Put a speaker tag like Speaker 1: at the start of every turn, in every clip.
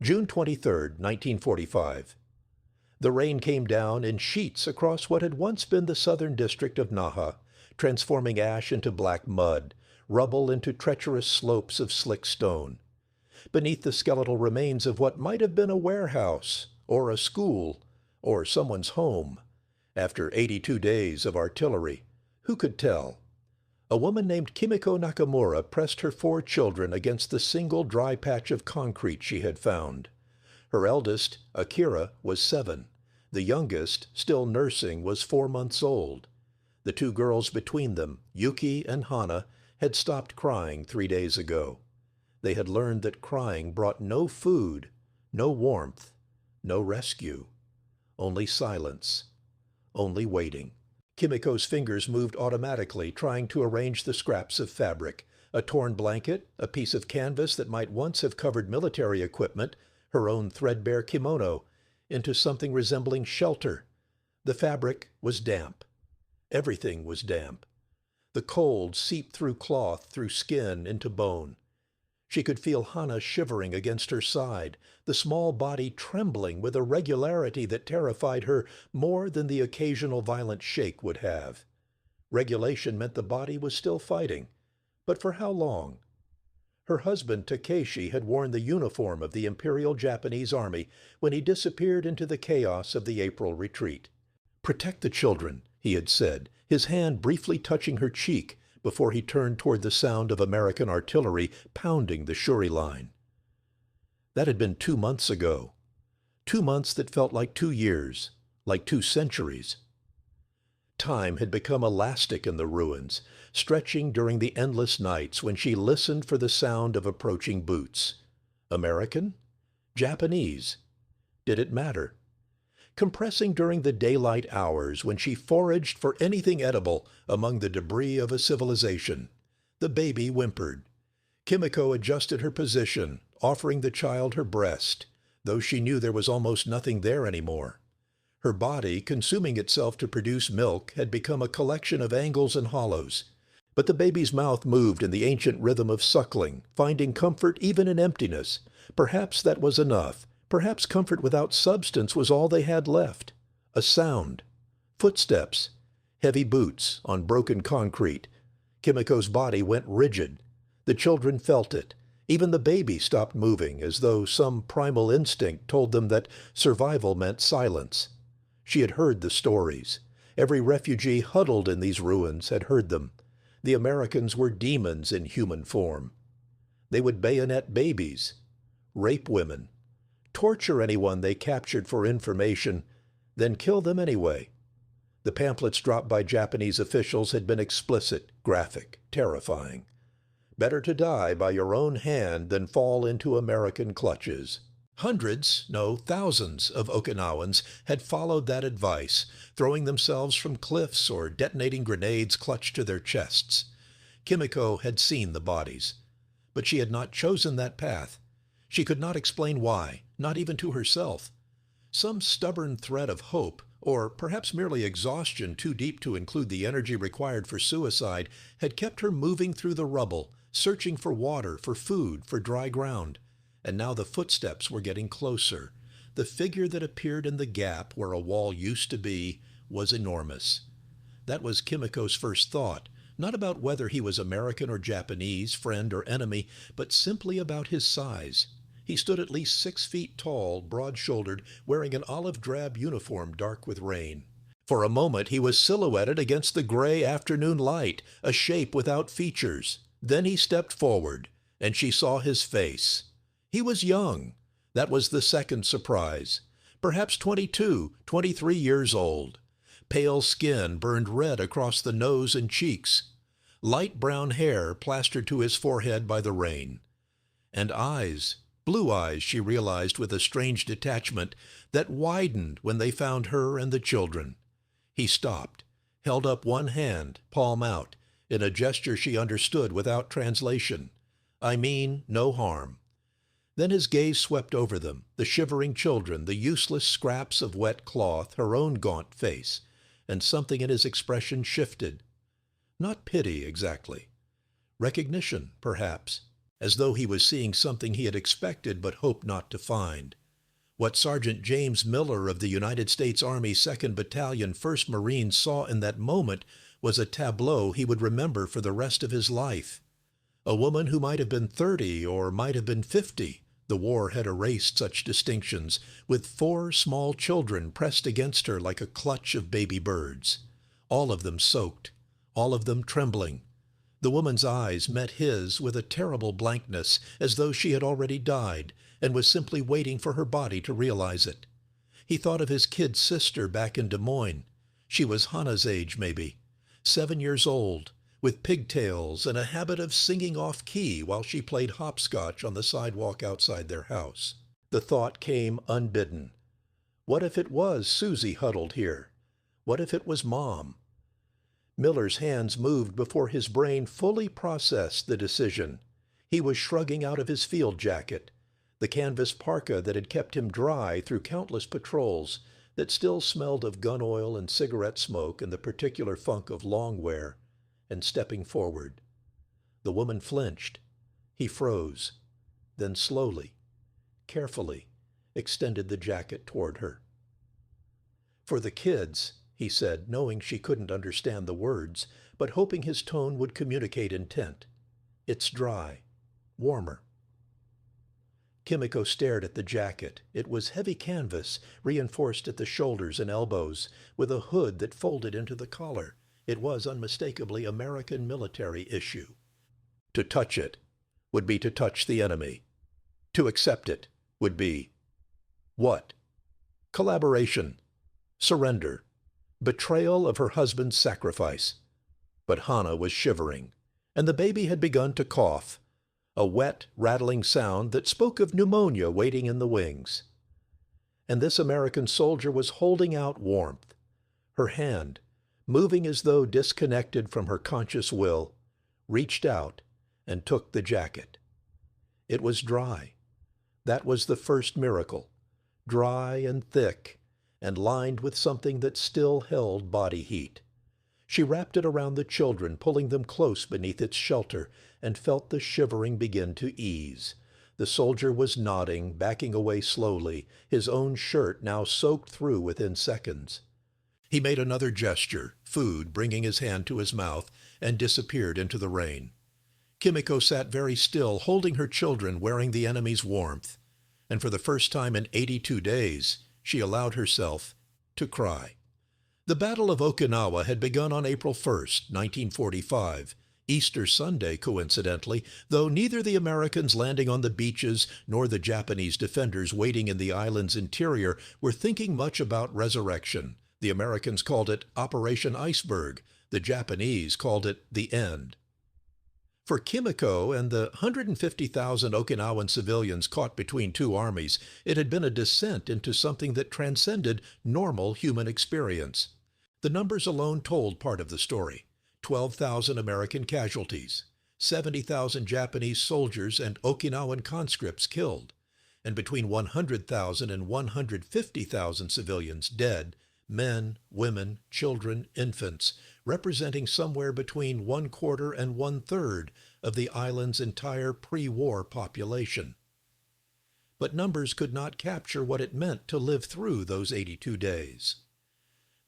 Speaker 1: June 23, 1945. The rain came down in sheets across what had once been the southern district of Naha, transforming ash into black mud, rubble into treacherous slopes of slick stone. Beneath the skeletal remains of what might have been a warehouse, or a school, or someone's home. After 82 days of artillery, who could tell? A woman named Kimiko Nakamura pressed her 4 children against the single dry patch of concrete she had found. Her eldest, Akira, was 7. The youngest, still nursing, was 4 months old. The 2 girls between them, Yuki and Hana, had stopped crying 3 days ago. They had learned that crying brought no food, no warmth, no rescue. Only silence. Only waiting. Kimiko's fingers moved automatically, trying to arrange the scraps of fabric, a torn blanket, a piece of canvas that might once have covered military equipment, her own threadbare kimono, into something resembling shelter. The fabric was damp. Everything was damp. The cold seeped through cloth, through skin, into bone. She could feel Hana shivering against her side, the small body trembling with a regularity that terrified her more than the occasional violent shake would have. Regulation meant the body was still fighting. But for how long? Her husband, Takeshi, had worn the uniform of the Imperial Japanese Army when he disappeared into the chaos of the April retreat. "Protect the children," he had said, his hand briefly touching her cheek before he turned toward the sound of American artillery pounding the Shuri line. That had been 2 months ago. 2 months that felt like 2 years, like 2 centuries. Time had become elastic in the ruins, stretching during the endless nights when she listened for the sound of approaching boots. American? Japanese? Did it matter? Compressing during the daylight hours when she foraged for anything edible among the debris of a civilization. The baby whimpered. Kimiko adjusted her position, offering the child her breast, though she knew there was almost nothing there anymore. Her body, consuming itself to produce milk, had become a collection of angles and hollows. But the baby's mouth moved in the ancient rhythm of suckling, finding comfort even in emptiness. Perhaps that was enough. Perhaps comfort without substance was all they had left. A sound. Footsteps. Heavy boots on broken concrete. Kimiko's body went rigid. The children felt it. Even the baby stopped moving, as though some primal instinct told them that survival meant silence. She had heard the stories. Every refugee huddled in these ruins had heard them. The Americans were demons in human form. They would bayonet babies, rape women, torture anyone they captured for information, then kill them anyway. The pamphlets dropped by Japanese officials had been explicit, graphic, terrifying. Better to die by your own hand than fall into American clutches. Hundreds, no, thousands of Okinawans had followed that advice, throwing themselves from cliffs or detonating grenades clutched to their chests. Kimiko had seen the bodies. But she had not chosen that path. She could not explain why, not even to herself. Some stubborn thread of hope, or perhaps merely exhaustion too deep to include the energy required for suicide, had kept her moving through the rubble, searching for water, for food, for dry ground. And now the footsteps were getting closer. The figure that appeared in the gap where a wall used to be was enormous. That was Kimiko's first thought, not about whether he was American or Japanese, friend or enemy, but simply about his size. He stood at least 6 feet tall, broad-shouldered, wearing an olive-drab uniform dark with rain. For a moment he was silhouetted against the gray afternoon light, a shape without features. Then he stepped forward, and she saw his face. He was young. That was the second surprise. Perhaps 22, 23 years old. Pale skin burned red across the nose and cheeks. Light brown hair plastered to his forehead by the rain. And eyes, blue eyes, she realized with a strange detachment, that widened when they found her and the children. He stopped, held up one hand, palm out, in a gesture she understood without translation. "I mean no harm." Then his gaze swept over them, the shivering children, the useless scraps of wet cloth, her own gaunt face, and something in his expression shifted. Not pity, exactly. Recognition, perhaps. as though he was seeing something he had expected but hoped not to find. What Sergeant James Miller of the United States Army 2nd Battalion, 1st Marines saw in that moment was a tableau he would remember for the rest of his life. A woman who might have been 30 or might have been 50, the war had erased such distinctions, with 4 small children pressed against her like a clutch of baby birds. All of them soaked, all of them trembling. The woman's eyes met his with a terrible blankness, as though she had already died, and was simply waiting for her body to realize it. He thought of his kid sister back in Des Moines. She was Hannah's age, maybe, 7 years old, with pigtails and a habit of singing off-key while she played hopscotch on the sidewalk outside their house. The thought came unbidden. What if it was Susie huddled here? What if it was Mom? Miller's hands moved before his brain fully processed the decision. He was shrugging out of his field jacket, the canvas parka that had kept him dry through countless patrols, that still smelled of gun oil and cigarette smoke and the particular funk of long wear, and stepping forward. The woman flinched. He froze, then slowly, carefully, extended the jacket toward her. "For the kids," he said, knowing she couldn't understand the words, but hoping his tone would communicate intent. "It's dry. Warmer." Kimiko stared at the jacket. It was heavy canvas, reinforced at the shoulders and elbows, with a hood that folded into the collar. It was unmistakably American military issue. To touch it would be to touch the enemy. To accept it would be what? Collaboration, surrender, betrayal of her husband's sacrifice. But Hannah was shivering, and the baby had begun to cough, a wet, rattling sound that spoke of pneumonia waiting in the wings. And this American soldier was holding out warmth. Her hand, moving as though disconnected from her conscious will, reached out and took the jacket. It was dry. That was the first miracle. Dry and thick, and lined with something that still held body heat. She wrapped it around the children, pulling them close beneath its shelter, and felt the shivering begin to ease. The soldier was nodding, backing away slowly, his own shirt now soaked through within seconds. He made another gesture, food bringing his hand to his mouth, and disappeared into the rain. Kimiko sat very still, holding her children, wearing the enemy's warmth. And for the first time in 82 days, she allowed herself to cry. The Battle of Okinawa had begun on April 1st, 1945, Easter Sunday, coincidentally, though neither the Americans landing on the beaches nor the Japanese defenders waiting in the island's interior were thinking much about resurrection. The Americans called it Operation Iceberg. The Japanese called it the end. For Kimiko and the 150,000 Okinawan civilians caught between two armies, it had been a descent into something that transcended normal human experience. The numbers alone told part of the story. 12,000 American casualties, 70,000 Japanese soldiers and Okinawan conscripts killed, and between 100,000 and 150,000 civilians dead, men, women, children, infants, representing somewhere between 1/4 and 1/3 of the island's entire pre-war population. But numbers could not capture what it meant to live through those 82 days.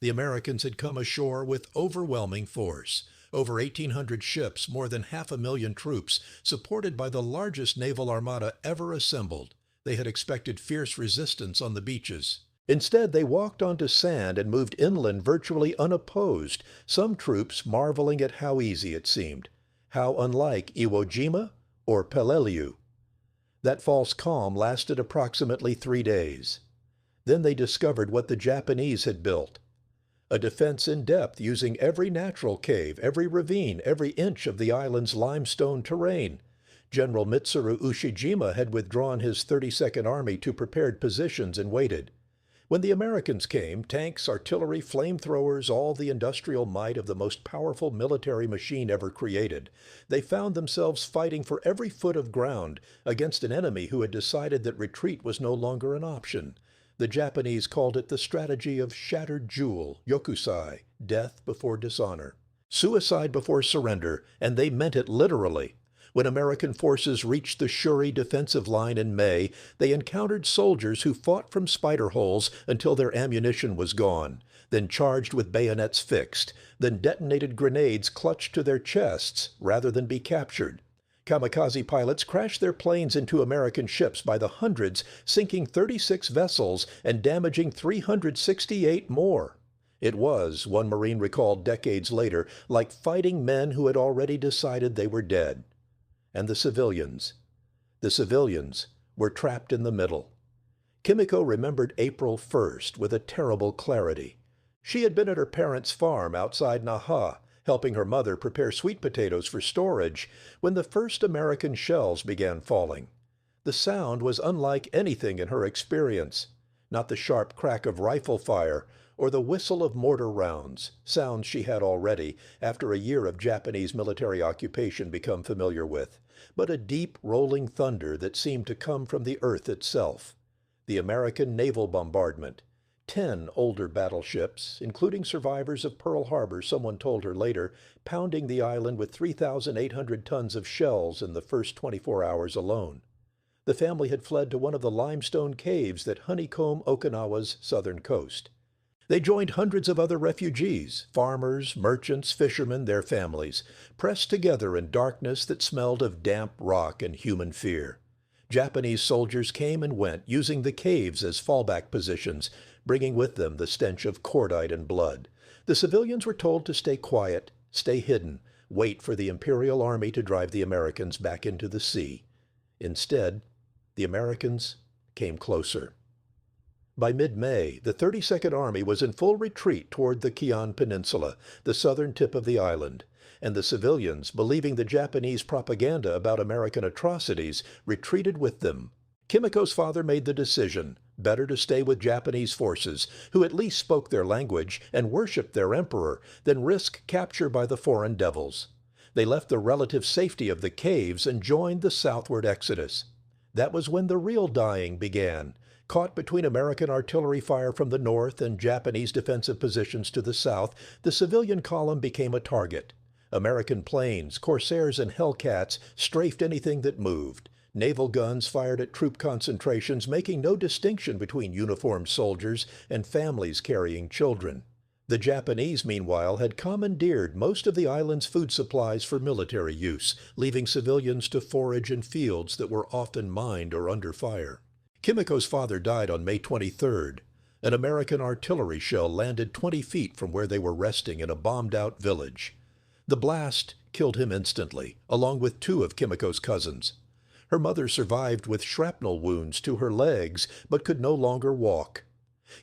Speaker 1: The Americans had come ashore with overwhelming force, over 1,800 ships, more than 500,000 troops, supported by the largest naval armada ever assembled. They had expected fierce resistance on the beaches. Instead, they walked onto sand and moved inland virtually unopposed, some troops marveling at how easy it seemed, how unlike Iwo Jima or Peleliu. That false calm lasted approximately 3 days. Then they discovered what the Japanese had built. A defense in depth using every natural cave, every ravine, every inch of the island's limestone terrain. General Mitsuru Ushijima had withdrawn his 32nd Army to prepared positions and waited. When the Americans came, tanks, artillery, flamethrowers, all the industrial might of the most powerful military machine ever created, they found themselves fighting for every foot of ground against an enemy who had decided that retreat was no longer an option. The Japanese called it the strategy of shattered jewel, yokusai, death before dishonor, suicide before surrender, and they meant it literally. When American forces reached the Shuri defensive line in May, they encountered soldiers who fought from spider holes until their ammunition was gone, then charged with bayonets fixed, then detonated grenades clutched to their chests rather than be captured. Kamikaze pilots crashed their planes into American ships by the hundreds, sinking 36 vessels and damaging 368 more. It was, one Marine recalled decades later, like fighting men who had already decided they were dead. And the civilians. The civilians were trapped in the middle. Kimiko remembered April 1st with a terrible clarity. She had been at her parents' farm outside Naha, helping her mother prepare sweet potatoes for storage, when the first American shells began falling. The sound was unlike anything in her experience. Not the sharp crack of rifle fire or the whistle of mortar rounds, sounds she had already, after a year of Japanese military occupation, become familiar with, but a deep rolling thunder that seemed to come from the earth itself. The American naval bombardment. 10 older battleships, including survivors of Pearl Harbor, someone told her later, pounding the island with 3,800 tons of shells in the first 24 hours alone. The family had fled to one of the limestone caves that honeycomb Okinawa's southern coast. They joined hundreds of other refugees, farmers, merchants, fishermen, their families, pressed together in darkness that smelled of damp rock and human fear. Japanese soldiers came and went, using the caves as fallback positions, bringing with them the stench of cordite and blood. The civilians were told to stay quiet, stay hidden, wait for the Imperial Army to drive the Americans back into the sea. Instead, the Americans came closer. By mid-May, the 32nd Army was in full retreat toward the Kian Peninsula, the southern tip of the island, and the civilians, believing the Japanese propaganda about American atrocities, retreated with them. Kimiko's father made the decision, better to stay with Japanese forces, who at least spoke their language and worshipped their emperor, than risk capture by the foreign devils. They left the relative safety of the caves and joined the southward exodus. That was when the real dying began. Caught between American artillery fire from the north and Japanese defensive positions to the south, the civilian column became a target. American planes, Corsairs, and Hellcats strafed anything that moved. Naval guns fired at troop concentrations, making no distinction between uniformed soldiers and families carrying children. The Japanese, meanwhile, had commandeered most of the island's food supplies for military use, leaving civilians to forage in fields that were often mined or under fire. Kimiko's father died on May 23rd. An American artillery shell landed 20 feet from where they were resting in a bombed-out village. The blast killed him instantly, along with 2 of Kimiko's cousins. Her mother survived with shrapnel wounds to her legs, but could no longer walk.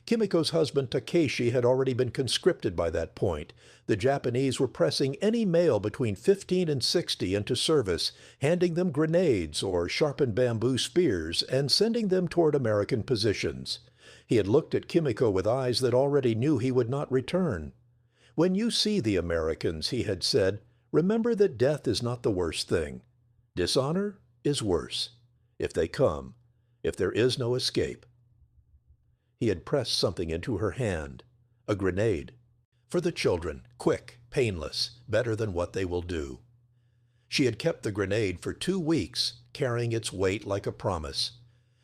Speaker 1: Kimiko's husband Takeshi had already been conscripted by that point. The Japanese were pressing any male between 15 and 60 into service, handing them grenades or sharpened bamboo spears and sending them toward American positions. He had looked at Kimiko with eyes that already knew he would not return. "When you see the Americans," he had said, "remember that death is not the worst thing. Dishonor is worse. If they come, if there is no escape." He had pressed something into her hand, a grenade. For the children, quick, painless, better than what they will do. She had kept the grenade for 2 weeks, carrying its weight like a promise.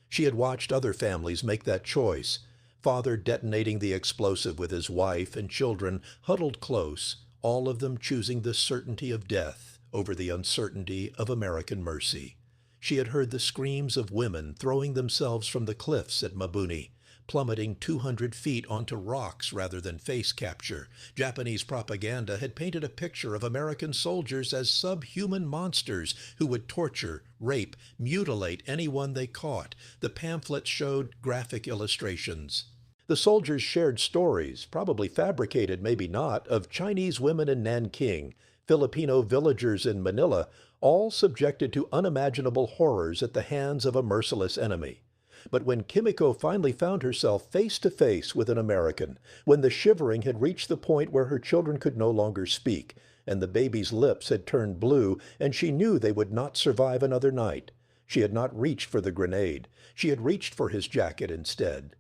Speaker 1: She had watched other families make that choice, father detonating the explosive with his wife and children huddled close, all of them choosing the certainty of death over the uncertainty of American mercy. She had heard the screams of women throwing themselves from the cliffs at Mabuni, plummeting 200 feet onto rocks rather than face capture. Japanese propaganda had painted a picture of American soldiers as subhuman monsters who would torture, rape, mutilate anyone they caught. The pamphlets showed graphic illustrations. The soldiers shared stories, probably fabricated, maybe not, of Chinese women in Nanking, Filipino villagers in Manila, all subjected to unimaginable horrors at the hands of a merciless enemy. But when Kimiko finally found herself face to face with an American, when the shivering had reached the point where her children could no longer speak, and the baby's lips had turned blue, and she knew they would not survive another night, she had not reached for the grenade. She had reached for his jacket instead.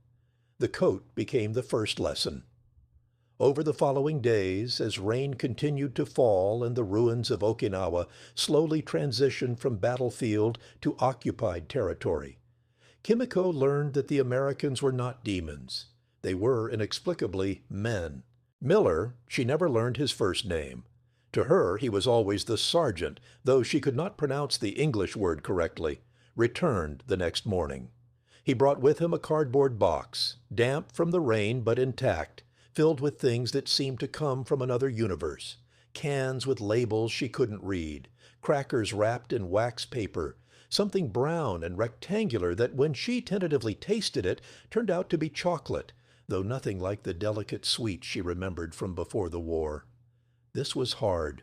Speaker 1: The coat became the first lesson. Over the following days, as rain continued to fall and the ruins of Okinawa slowly transitioned from battlefield to occupied territory, Kimiko learned that the Americans were not demons. They were, inexplicably, men. Miller, she never learned his first name. To her, he was always the sergeant, though she could not pronounce the English word correctly, returned the next morning. He brought with him a cardboard box, damp from the rain but intact, filled with things that seemed to come from another universe. Cans with labels she couldn't read, crackers wrapped in wax paper, something brown and rectangular that when she tentatively tasted it turned out to be chocolate, though nothing like the delicate sweet she remembered from before the war. This was hard,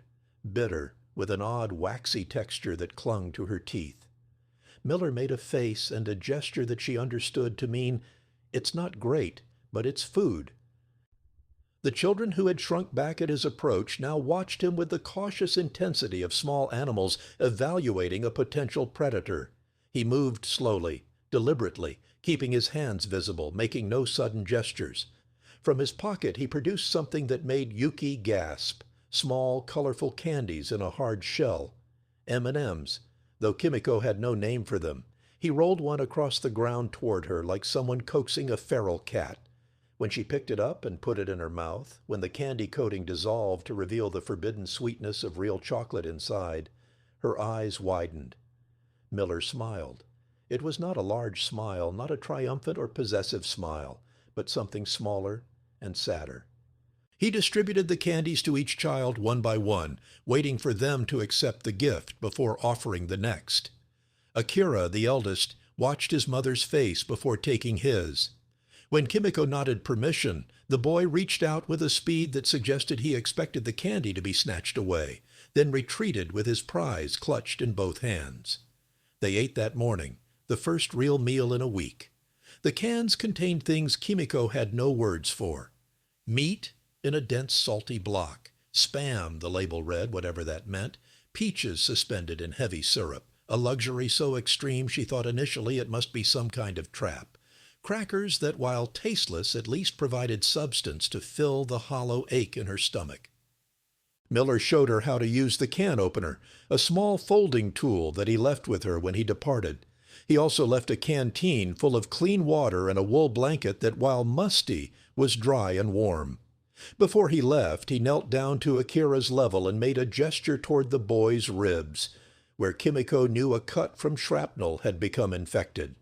Speaker 1: bitter, with an odd waxy texture that clung to her teeth. Miller made a face and a gesture that she understood to mean, "It's not great, but it's food." The children who had shrunk back at his approach now watched him with the cautious intensity of small animals evaluating a potential predator. He moved slowly, deliberately, keeping his hands visible, making no sudden gestures. From his pocket he produced something that made Yuki gasp, small, colorful candies in a hard shell. M&Ms, though Kimiko had no name for them. He rolled one across the ground toward her like someone coaxing a feral cat. When she picked it up and put it in her mouth, when the candy coating dissolved to reveal the forbidden sweetness of real chocolate inside, her eyes widened. Miller smiled. It was not a large smile, not a triumphant or possessive smile, but something smaller and sadder. He distributed the candies to each child one by one, waiting for them to accept the gift before offering the next. Akira, the eldest, watched his mother's face before taking his. When Kimiko nodded permission, the boy reached out with a speed that suggested he expected the candy to be snatched away, then retreated with his prize clutched in both hands. They ate that morning, the first real meal in a week. The cans contained things Kimiko had no words for. Meat in a dense salty block, spam, the label read, whatever that meant, peaches suspended in heavy syrup, a luxury so extreme she thought initially it must be some kind of trap. Crackers that, while tasteless, at least provided substance to fill the hollow ache in her stomach. Miller showed her how to use the can opener, a small folding tool that he left with her when he departed. He also left a canteen full of clean water and a wool blanket that, while musty, was dry and warm. Before he left, he knelt down to Akira's level and made a gesture toward the boy's ribs, where Kimiko knew a cut from shrapnel had become infected.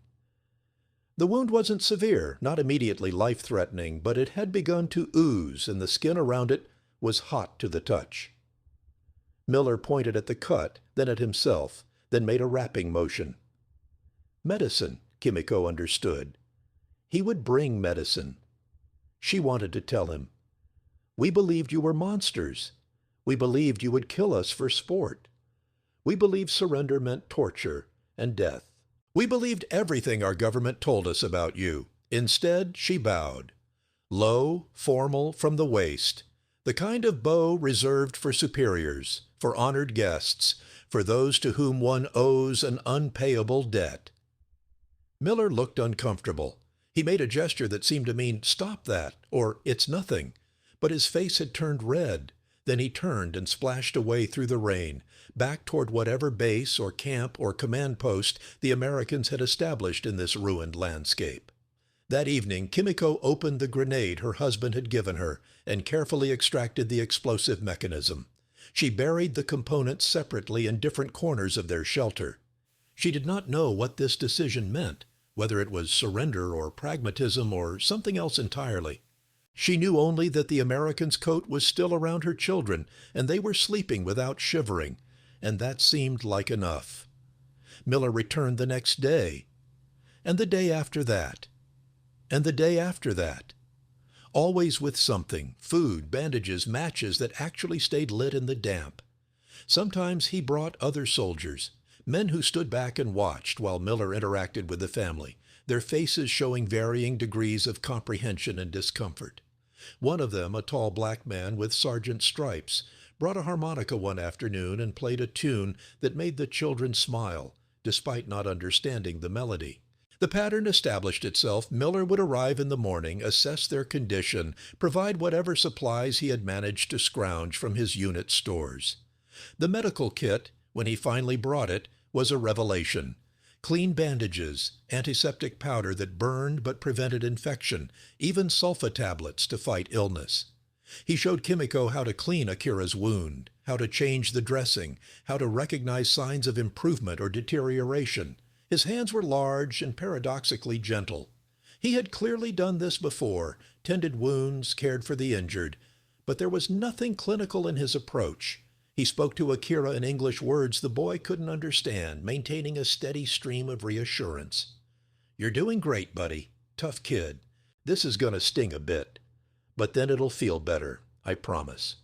Speaker 1: The wound wasn't severe, not immediately life-threatening, but it had begun to ooze, and the skin around it was hot to the touch. Miller pointed at the cut, then at himself, then made a rapping motion. Medicine, Kimiko understood. He would bring medicine. She wanted to tell him. We believed you were monsters. We believed you would kill us for sport. We believed surrender meant torture and death. We believed everything our government told us about you. Instead, she bowed. Low, formal, from the waist. The kind of bow reserved for superiors, for honored guests, for those to whom one owes an unpayable debt. Miller looked uncomfortable. He made a gesture that seemed to mean, "Stop that," or "It's nothing." But his face had turned red. Then he turned and splashed away through the rain, back toward whatever base or camp or command post the Americans had established in this ruined landscape. That evening, Kimiko opened the grenade her husband had given her and carefully extracted the explosive mechanism. She buried the components separately in different corners of their shelter. She did not know what this decision meant, whether it was surrender or pragmatism or something else entirely. She knew only that the American's coat was still around her children, and they were sleeping without shivering, and that seemed like enough. Miller returned the next day, and the day after that, and the day after that. Always with something, food, bandages, matches that actually stayed lit in the damp. Sometimes he brought other soldiers, men who stood back and watched while Miller interacted with the family, their faces showing varying degrees of comprehension and discomfort. One of them, a tall black man with sergeant stripes, brought a harmonica one afternoon and played a tune that made the children smile, despite not understanding the melody. The pattern established itself. Miller would arrive in the morning, assess their condition, provide whatever supplies he had managed to scrounge from his unit stores. The medical kit, when he finally brought it, was a revelation. Clean bandages, antiseptic powder that burned but prevented infection, even sulfa tablets to fight illness. He showed Kimiko how to clean Akira's wound, how to change the dressing, how to recognize signs of improvement or deterioration. His hands were large and paradoxically gentle. He had clearly done this before, tended wounds, cared for the injured, but there was nothing clinical in his approach. He spoke to Akira in English words the boy couldn't understand, maintaining a steady stream of reassurance. "You're doing great, buddy. Tough kid. This is going to sting a bit. But then it'll feel better, I promise."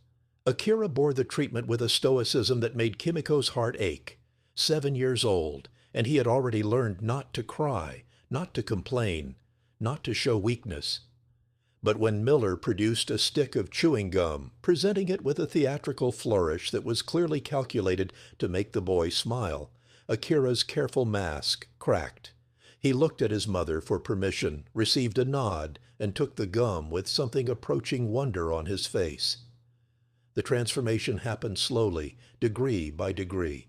Speaker 1: Akira bore the treatment with a stoicism that made Kimiko's heart ache. 7 years old, and he had already learned not to cry, not to complain, not to show weakness. But when Miller produced a stick of chewing gum, presenting it with a theatrical flourish that was clearly calculated to make the boy smile, Akira's careful mask cracked. He looked at his mother for permission, received a nod, and took the gum with something approaching wonder on his face. The transformation happened slowly, degree by degree.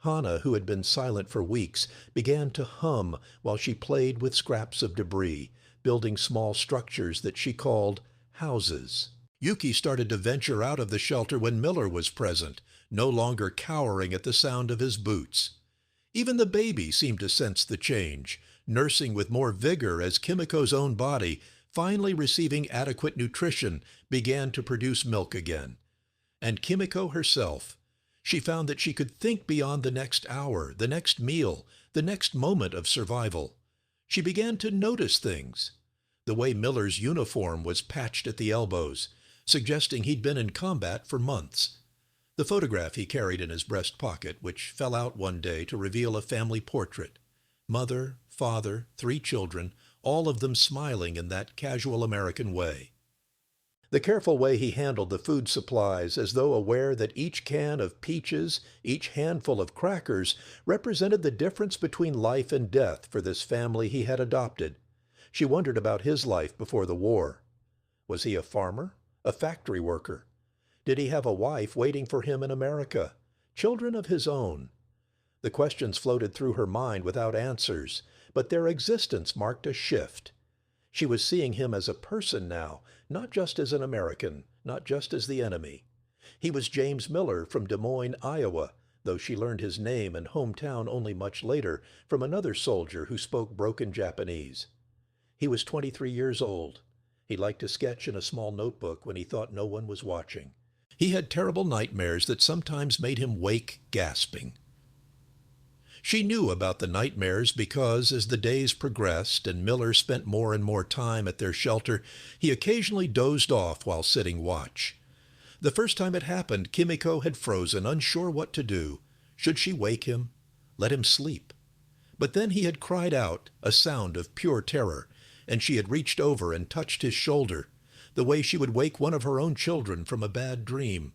Speaker 1: Hana, who had been silent for weeks, began to hum while she played with scraps of debris, building small structures that she called houses. Yuki started to venture out of the shelter when Miller was present, no longer cowering at the sound of his boots. Even the baby seemed to sense the change, nursing with more vigor as Kimiko's own body, finally receiving adequate nutrition, began to produce milk again. And Kimiko herself, she found that she could think beyond the next hour, the next meal, the next moment of survival. She began to notice things. The way Miller's uniform was patched at the elbows, suggesting he'd been in combat for months. The photograph he carried in his breast pocket, which fell out one day to reveal a family portrait. Mother, father, 3 children, all of them smiling in that casual American way. The careful way he handled the food supplies, as though aware that each can of peaches, each handful of crackers, represented the difference between life and death for this family he had adopted. She wondered about his life before the war. Was he a farmer? A factory worker? Did he have a wife waiting for him in America? Children of his own? The questions floated through her mind without answers, but their existence marked a shift. She was seeing him as a person now, not just as an American, not just as the enemy. He was James Miller from Des Moines, Iowa, though she learned his name and hometown only much later from another soldier who spoke broken Japanese. He was 23 years old. He liked to sketch in a small notebook when he thought no one was watching. He had terrible nightmares that sometimes made him wake gasping. She knew about the nightmares because, as the days progressed and Miller spent more and more time at their shelter, he occasionally dozed off while sitting watch. The first time it happened, Kimiko had frozen, unsure what to do. Should she wake him? Let him sleep? But then he had cried out, a sound of pure terror, and she had reached over and touched his shoulder, the way she would wake one of her own children from a bad dream.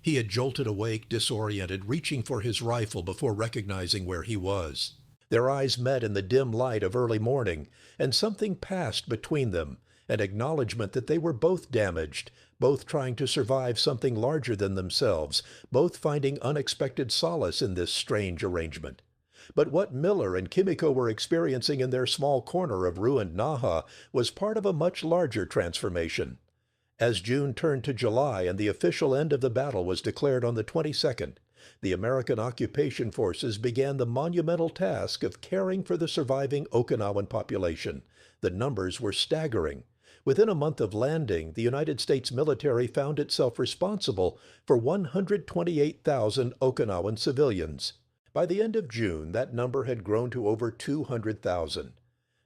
Speaker 1: He had jolted awake, disoriented, reaching for his rifle before recognizing where he was. Their eyes met in the dim light of early morning, and something passed between them, an acknowledgement that they were both damaged, both trying to survive something larger than themselves, both finding unexpected solace in this strange arrangement. But what Miller and Kimiko were experiencing in their small corner of ruined Naha was part of a much larger transformation. As June turned to July and the official end of the battle was declared on the 22nd, the American occupation forces began the monumental task of caring for the surviving Okinawan population. The numbers were staggering. Within a month of landing, the United States military found itself responsible for 128,000 Okinawan civilians. By the end of June, that number had grown to over 200,000.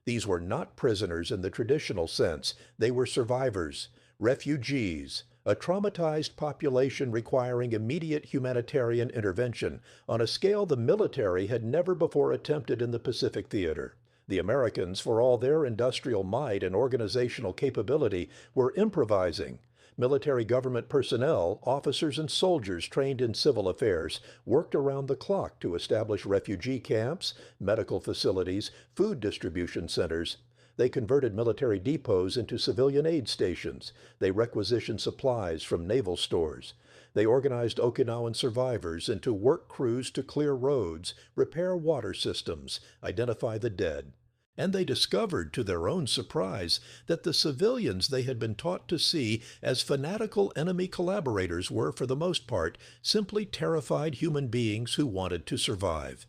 Speaker 1: These were not prisoners in the traditional sense. They were survivors, refugees, a traumatized population requiring immediate humanitarian intervention on a scale the military had never before attempted in the Pacific Theater. The Americans, for all their industrial might and organizational capability, were improvising, Military government personnel, officers and soldiers trained in civil affairs, worked around the clock to establish refugee camps, medical facilities, food distribution centers. They converted military depots into civilian aid stations. They requisitioned supplies from naval stores. They organized Okinawan survivors into work crews to clear roads, repair water systems, identify the dead. And they discovered, to their own surprise, that the civilians they had been taught to see as fanatical enemy collaborators were, for the most part, simply terrified human beings who wanted to survive.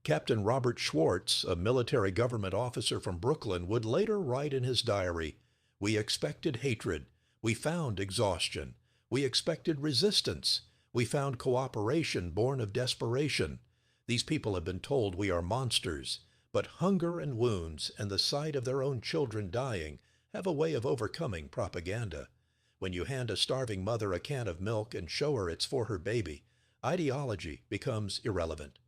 Speaker 1: Captain Robert Schwartz, a military government officer from Brooklyn, would later write in his diary, "We expected hatred. We found exhaustion. We expected resistance. We found cooperation born of desperation. These people have been told we are monsters. But hunger and wounds and the sight of their own children dying have a way of overcoming propaganda. When you hand a starving mother a can of milk and show her it's for her baby, ideology becomes irrelevant."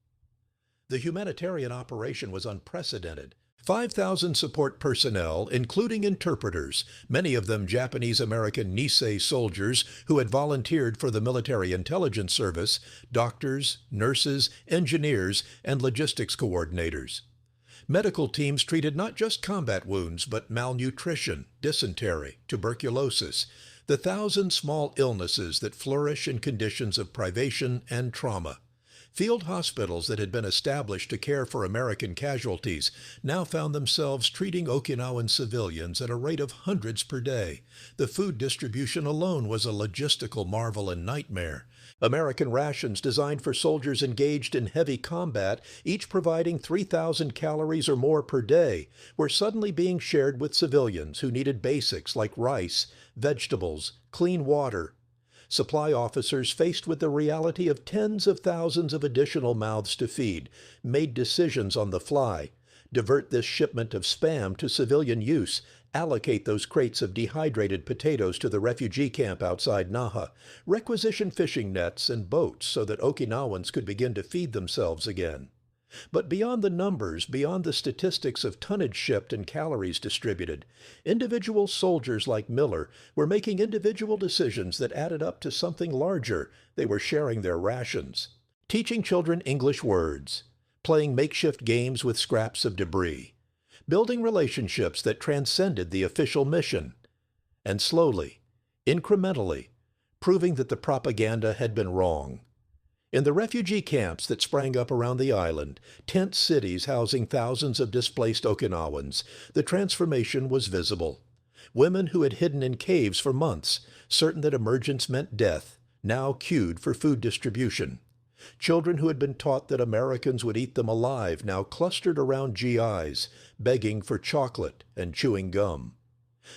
Speaker 1: The humanitarian operation was unprecedented. 5,000 support personnel, including interpreters, many of them Japanese-American Nisei soldiers who had volunteered for the Military Intelligence Service, doctors, nurses, engineers, and logistics coordinators. Medical teams treated not just combat wounds, but malnutrition, dysentery, tuberculosis, the thousand small illnesses that flourish in conditions of privation and trauma. Field hospitals that had been established to care for American casualties now found themselves treating Okinawan civilians at a rate of hundreds per day. The food distribution alone was a logistical marvel and nightmare. American rations designed for soldiers engaged in heavy combat, each providing 3,000 calories or more per day, were suddenly being shared with civilians who needed basics like rice, vegetables, clean water. Supply officers, faced with the reality of tens of thousands of additional mouths to feed, made decisions on the fly. Divert this shipment of Spam to civilian use, allocate those crates of dehydrated potatoes to the refugee camp outside Naha, requisition fishing nets and boats so that Okinawans could begin to feed themselves again. But beyond the numbers, beyond the statistics of tonnage shipped and calories distributed, individual soldiers like Miller were making individual decisions that added up to something larger. They were sharing their rations, teaching children English words, playing makeshift games with scraps of debris, building relationships that transcended the official mission, and slowly, incrementally, proving that the propaganda had been wrong. In the refugee camps that sprang up around the island, tent cities housing thousands of displaced Okinawans, the transformation was visible. Women who had hidden in caves for months, certain that emergence meant death, now queued for food distribution. Children who had been taught that Americans would eat them alive now clustered around GIs, begging for chocolate and chewing gum.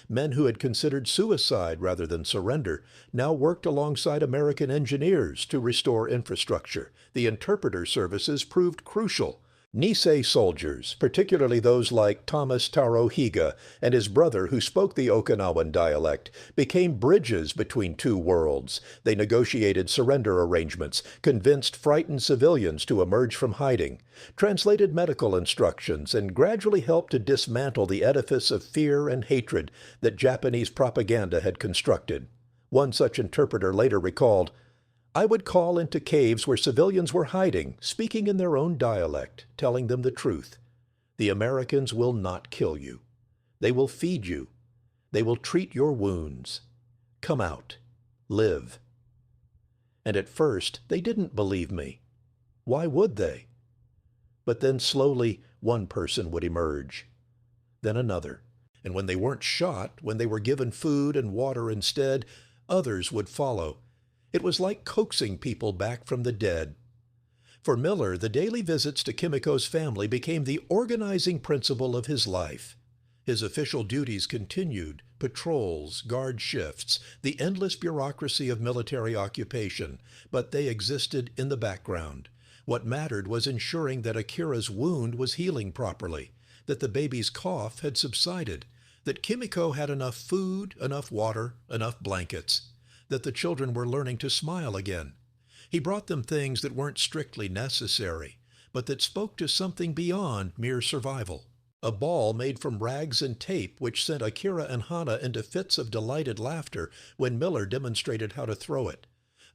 Speaker 1: Men who had considered suicide rather than surrender now worked alongside American engineers to restore infrastructure. The interpreter services proved crucial. Nisei soldiers, particularly those like Thomas Taro Higa and his brother who spoke the Okinawan dialect, became bridges between two worlds. They negotiated surrender arrangements, convinced frightened civilians to emerge from hiding, translated medical instructions, and gradually helped to dismantle the edifice of fear and hatred that Japanese propaganda had constructed. One such interpreter later recalled, "I would call into caves where civilians were hiding, speaking in their own dialect, telling them the truth. The Americans will not kill you. They will feed you. They will treat your wounds. Come out. Live." And at first, they didn't believe me. Why would they? But then slowly, one person would emerge. Then another. And when they weren't shot, when they were given food and water instead, others would follow. It was like coaxing people back from the dead. For Miller, the daily visits to Kimiko's family became the organizing principle of his life. His official duties continued, patrols, guard shifts, the endless bureaucracy of military occupation, but they existed in the background. What mattered was ensuring that Akira's wound was healing properly, that the baby's cough had subsided, that Kimiko had enough food, enough water, enough blankets, that the children were learning to smile again. He brought them things that weren't strictly necessary, but that spoke to something beyond mere survival. A ball made from rags and tape which sent Akira and Hana into fits of delighted laughter when Miller demonstrated how to throw it.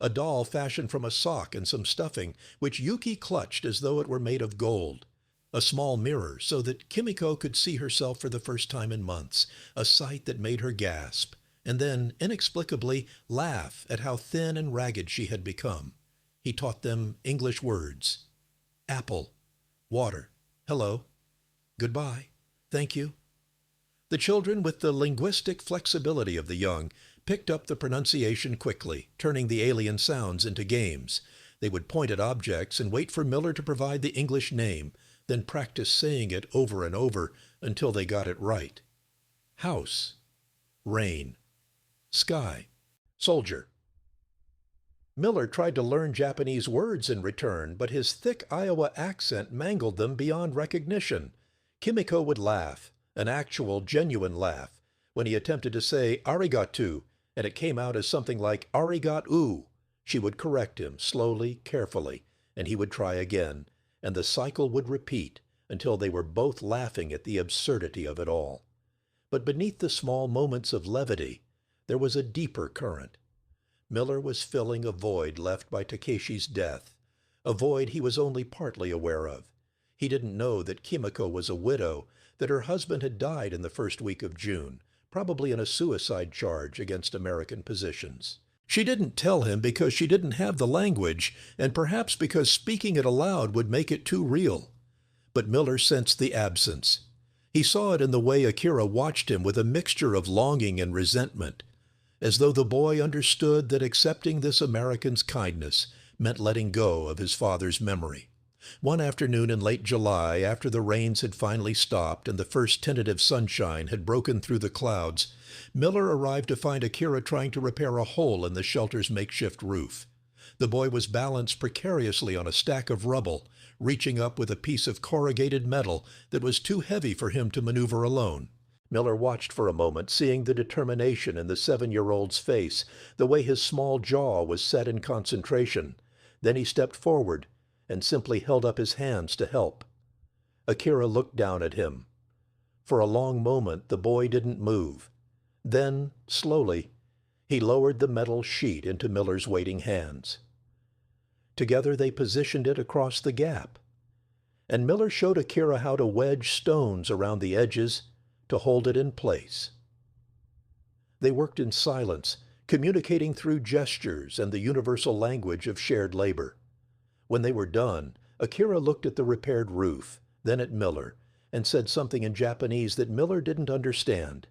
Speaker 1: A doll fashioned from a sock and some stuffing, which Yuki clutched as though it were made of gold. A small mirror so that Kimiko could see herself for the first time in months, a sight that made her gasp, and then, inexplicably, laugh at how thin and ragged she had become. He taught them English words. Apple, water, hello, goodbye, thank you. The children, with the linguistic flexibility of the young, picked up the pronunciation quickly, turning the alien sounds into games. They would point at objects and wait for Miller to provide the English name, then practice saying it over and over until they got it right. House, rain, sky, soldier. Miller tried to learn Japanese words in return, but his thick Iowa accent mangled them beyond recognition. Kimiko would laugh, an actual, genuine laugh, when he attempted to say arigato, and it came out as something like arigat-oo. She would correct him, slowly, carefully, and he would try again, and the cycle would repeat until they were both laughing at the absurdity of it all. But beneath the small moments of levity, there was a deeper current. Miller was filling a void left by Takeshi's death, a void he was only partly aware of. He didn't know that Kimiko was a widow, that her husband had died in the first week of June, probably in a suicide charge against American positions. She didn't tell him because she didn't have the language, and perhaps because speaking it aloud would make it too real. But Miller sensed the absence. He saw it in the way Akira watched him with a mixture of longing and resentment, as though the boy understood that accepting this American's kindness meant letting go of his father's memory. One afternoon in late July, after the rains had finally stopped and the first tentative sunshine had broken through the clouds, Miller arrived to find Akira trying to repair a hole in the shelter's makeshift roof. The boy was balanced precariously on a stack of rubble, reaching up with a piece of corrugated metal that was too heavy for him to maneuver alone. Miller watched for a moment, seeing the determination in the 7-year-old's face, the way his small jaw was set in concentration. Then he stepped forward and simply held up his hands to help. Akira looked down at him. For a long moment, the boy didn't move. Then, slowly, he lowered the metal sheet into Miller's waiting hands. Together they positioned it across the gap, and Miller showed Akira how to wedge stones around the edges to hold it in place. They worked in silence, communicating through gestures and the universal language of shared labor. When they were done, Akira looked at the repaired roof, then at Miller, and said something in Japanese that Miller didn't understand.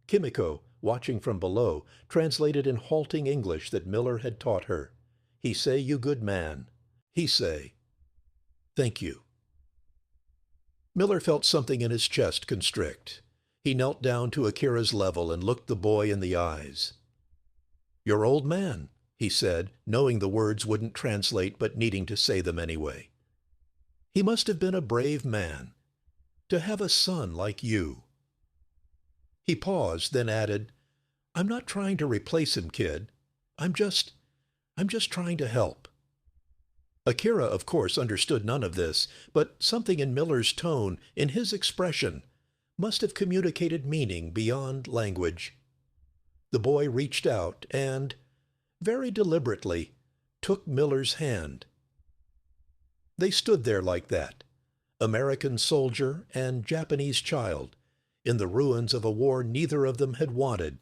Speaker 1: Kimiko, watching from below, translated in halting English that Miller had taught her. He say, "You good man." He say, "Thank you." Miller felt something in his chest constrict. He knelt down to Akira's level and looked the boy in the eyes. "Your old man," he said, knowing the words wouldn't translate but needing to say them anyway. "He must have been a brave man, to have a son like you." He paused, then added, "I'm not trying to replace him, kid. I'm just trying to help." Akira, of course, understood none of this, but something in Miller's tone, in his expression, must have communicated meaning beyond language. The boy reached out and, very deliberately, took Miller's hand. They stood there like that, American soldier and Japanese child, in the ruins of a war neither of them had wanted,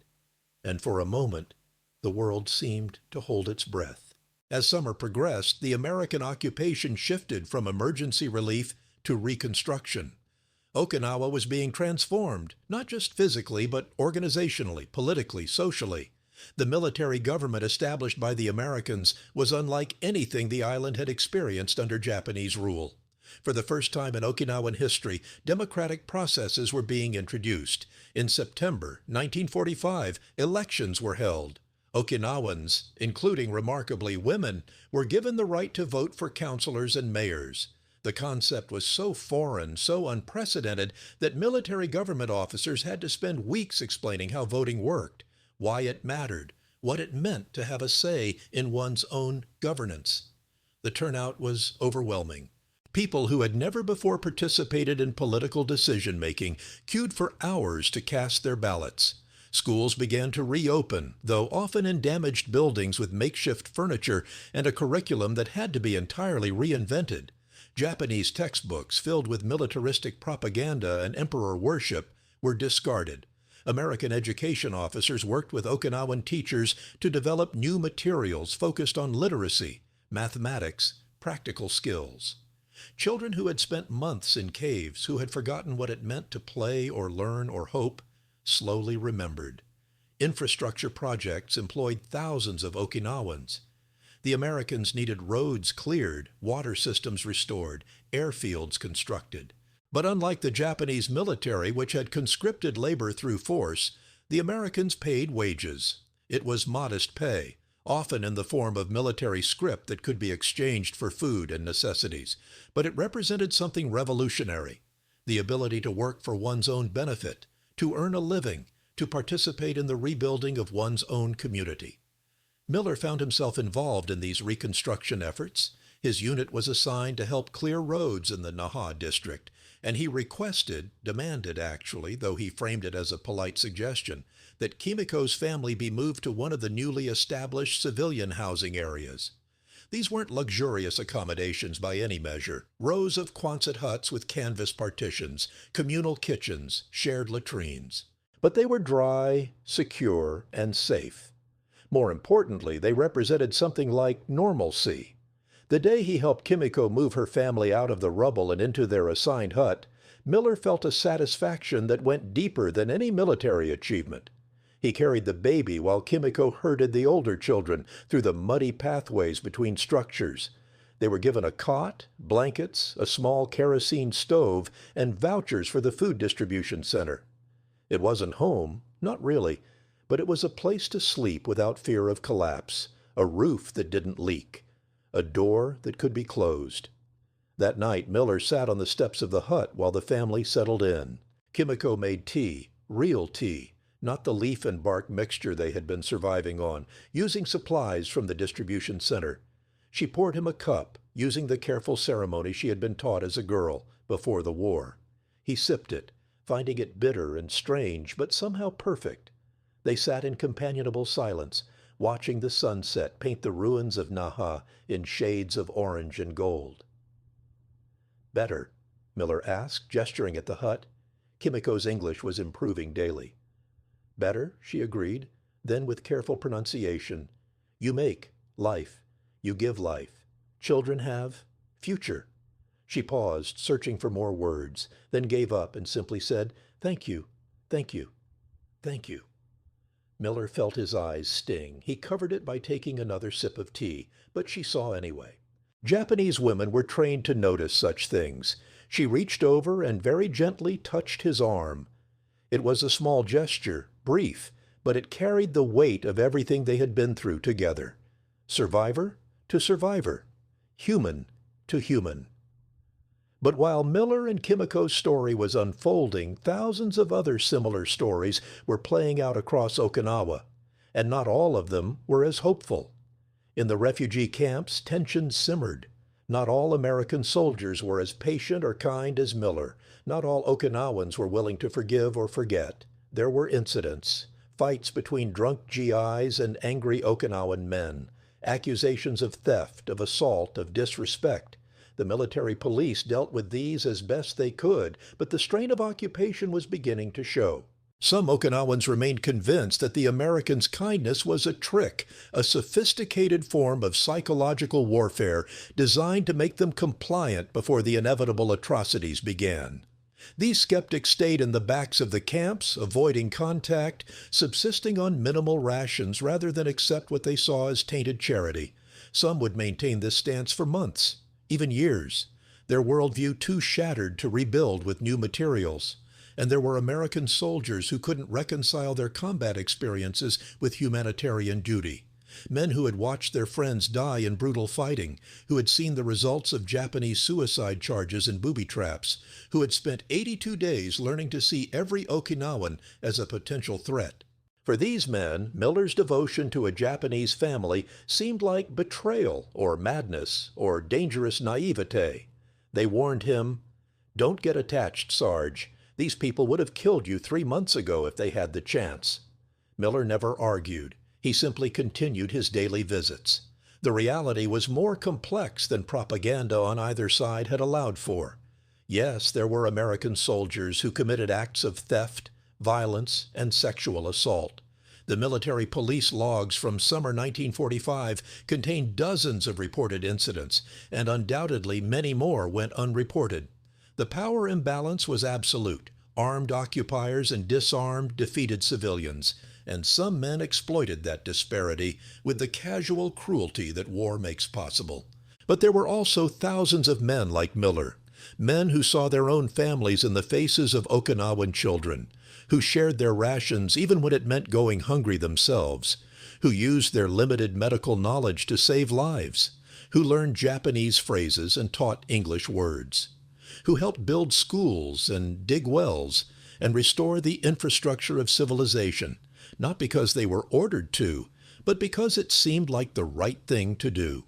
Speaker 1: and for a moment the world seemed to hold its breath. As summer progressed, the American occupation shifted from emergency relief to reconstruction. Okinawa was being transformed, not just physically, but organizationally, politically, socially. The military government established by the Americans was unlike anything the island had experienced under Japanese rule. For the first time in Okinawan history, democratic processes were being introduced. In September 1945, elections were held. Okinawans, including remarkably women, were given the right to vote for councilors and mayors. The concept was so foreign, so unprecedented, that military government officers had to spend weeks explaining how voting worked, why it mattered, what it meant to have a say in one's own governance. The turnout was overwhelming. People who had never before participated in political decision-making queued for hours to cast their ballots. Schools began to reopen, though often in damaged buildings with makeshift furniture and a curriculum that had to be entirely reinvented. Japanese textbooks filled with militaristic propaganda and emperor worship were discarded. American education officers worked with Okinawan teachers to develop new materials focused on literacy, mathematics, practical skills. Children who had spent months in caves, who had forgotten what it meant to play or learn or hope, slowly remembered. Infrastructure projects employed thousands of Okinawans. The Americans needed roads cleared, water systems restored, airfields constructed. But unlike the Japanese military, which had conscripted labor through force, the Americans paid wages. It was modest pay, often in the form of military scrip that could be exchanged for food and necessities. But it represented something revolutionary: the ability to work for one's own benefit, to earn a living, to participate in the rebuilding of one's own community. Miller found himself involved in these reconstruction efforts. His unit was assigned to help clear roads in the Naha district, and he demanded actually, though he framed it as a polite suggestion, that Kimiko's family be moved to one of the newly established civilian housing areas. These weren't luxurious accommodations by any measure: rows of Quonset huts with canvas partitions, communal kitchens, shared latrines. But they were dry, secure, and safe. More importantly, they represented something like normalcy. The day he helped Kimiko move her family out of the rubble and into their assigned hut, Miller felt a satisfaction that went deeper than any military achievement. He carried the baby while Kimiko herded the older children through the muddy pathways between structures. They were given a cot, blankets, a small kerosene stove, and vouchers for the food distribution center. It wasn't home, not really, but it was a place to sleep without fear of collapse, a roof that didn't leak, a door that could be closed. That night, Miller sat on the steps of the hut while the family settled in. Kimiko made tea, real tea, not the leaf and bark mixture they had been surviving on, using supplies from the distribution center. She poured him a cup, using the careful ceremony she had been taught as a girl before the war. He sipped it, finding it bitter and strange, but somehow perfect. They sat in companionable silence, watching the sunset paint the ruins of Naha in shades of orange and gold. "Better?" Miller asked, gesturing at the hut. Kimiko's English was improving daily. "Better," she agreed, then with careful pronunciation. "You make life. You give life. Children have future." She paused, searching for more words, then gave up and simply said, "Thank you, thank you, thank you." Miller felt his eyes sting. He covered it by taking another sip of tea, but she saw anyway. Japanese women were trained to notice such things. She reached over and very gently touched his arm. It was a small gesture, brief, but it carried the weight of everything they had been through together. Survivor to survivor, human to human. But while Miller and Kimiko's story was unfolding, thousands of other similar stories were playing out across Okinawa, and not all of them were as hopeful. In the refugee camps, tensions simmered. Not all American soldiers were as patient or kind as Miller. Not all Okinawans were willing to forgive or forget. There were incidents, fights between drunk GIs and angry Okinawan men, accusations of theft, of assault, of disrespect. The military police dealt with these as best they could, but the strain of occupation was beginning to show. Some Okinawans remained convinced that the Americans' kindness was a trick, a sophisticated form of psychological warfare designed to make them compliant before the inevitable atrocities began. These skeptics stayed in the backs of the camps, avoiding contact, subsisting on minimal rations rather than accept what they saw as tainted charity. Some would maintain this stance for months, even years, their worldview too shattered to rebuild with new materials. And there were American soldiers who couldn't reconcile their combat experiences with humanitarian duty. Men who had watched their friends die in brutal fighting, who had seen the results of Japanese suicide charges and booby traps, who had spent 82 days learning to see every Okinawan as a potential threat. For these men, Miller's devotion to a Japanese family seemed like betrayal or madness or dangerous naivete. They warned him, "Don't get attached, Sarge. These people would have killed you 3 months ago if they had the chance." Miller never argued. He simply continued his daily visits. The reality was more complex than propaganda on either side had allowed for. Yes, there were American soldiers who committed acts of theft, violence, and sexual assault. The military police logs from summer 1945 contained dozens of reported incidents, and undoubtedly many more went unreported. The power imbalance was absolute. Armed occupiers and disarmed, defeated civilians, and some men exploited that disparity with the casual cruelty that war makes possible. But there were also thousands of men like Miller, men who saw their own families in the faces of Okinawan children, who shared their rations even when it meant going hungry themselves, who used their limited medical knowledge to save lives, who learned Japanese phrases and taught English words, who helped build schools and dig wells and restore the infrastructure of civilization, not because they were ordered to, but because it seemed like the right thing to do.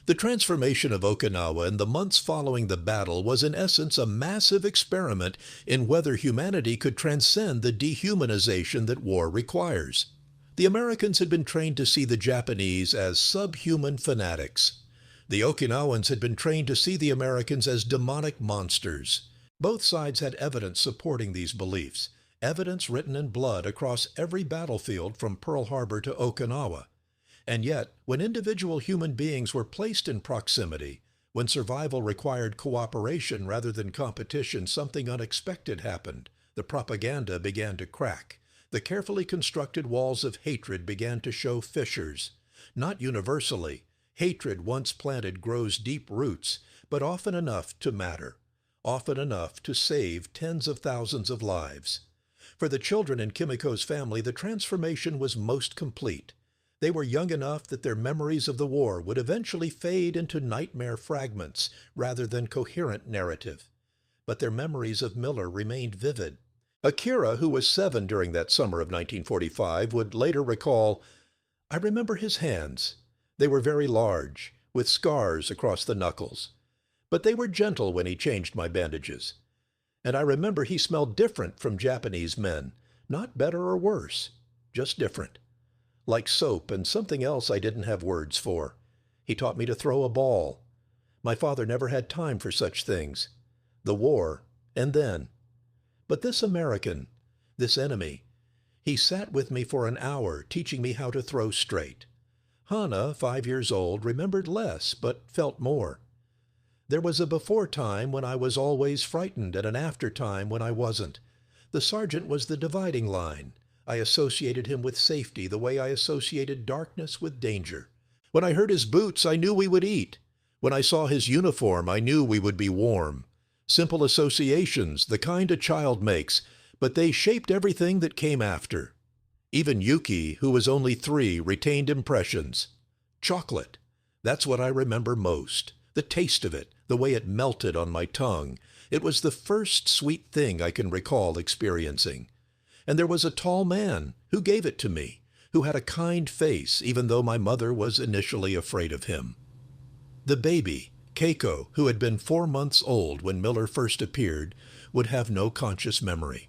Speaker 1: The transformation of Okinawa in the months following the battle was in essence a massive experiment in whether humanity could transcend the dehumanization that war requires. The Americans had been trained to see the Japanese as subhuman fanatics. The Okinawans had been trained to see the Americans as demonic monsters. Both sides had evidence supporting these beliefs, evidence written in blood across every battlefield from Pearl Harbor to Okinawa. And yet, when individual human beings were placed in proximity, when survival required cooperation rather than competition, something unexpected happened. The propaganda began to crack. The carefully constructed walls of hatred began to show fissures. Not universally. Hatred once planted grows deep roots, but often enough to matter, often enough to save tens of thousands of lives. For the children in Kimiko's family, the transformation was most complete. They were young enough that their memories of the war would eventually fade into nightmare fragments rather than coherent narrative. But their memories of Miller remained vivid. Akira, who was 7 during that summer of 1945, would later recall, "I remember his hands. They were very large, with scars across the knuckles. But they were gentle when he changed my bandages. And I remember he smelled different from Japanese men, not better or worse, just different. Like soap and something else I didn't have words for. He taught me to throw a ball. My father never had time for such things. The war, and then. But this American, this enemy, he sat with me for an hour, teaching me how to throw straight. Hana, 5 years old, remembered less, but felt more. There was a before time when I was always frightened and an after time when I wasn't. The sergeant was the dividing line. I associated him with safety the way I associated darkness with danger. When I heard his boots, I knew we would eat. When I saw his uniform, I knew we would be warm. Simple associations, the kind a child makes, but they shaped everything that came after. Even Yuki, who was only 3, retained impressions. Chocolate. That's what I remember most. The taste of it, the way it melted on my tongue. It was the first sweet thing I can recall experiencing. And there was a tall man who gave it to me, who had a kind face, even though my mother was initially afraid of him. The baby, Keiko, who had been 4 months old when Miller first appeared, would have no conscious memory.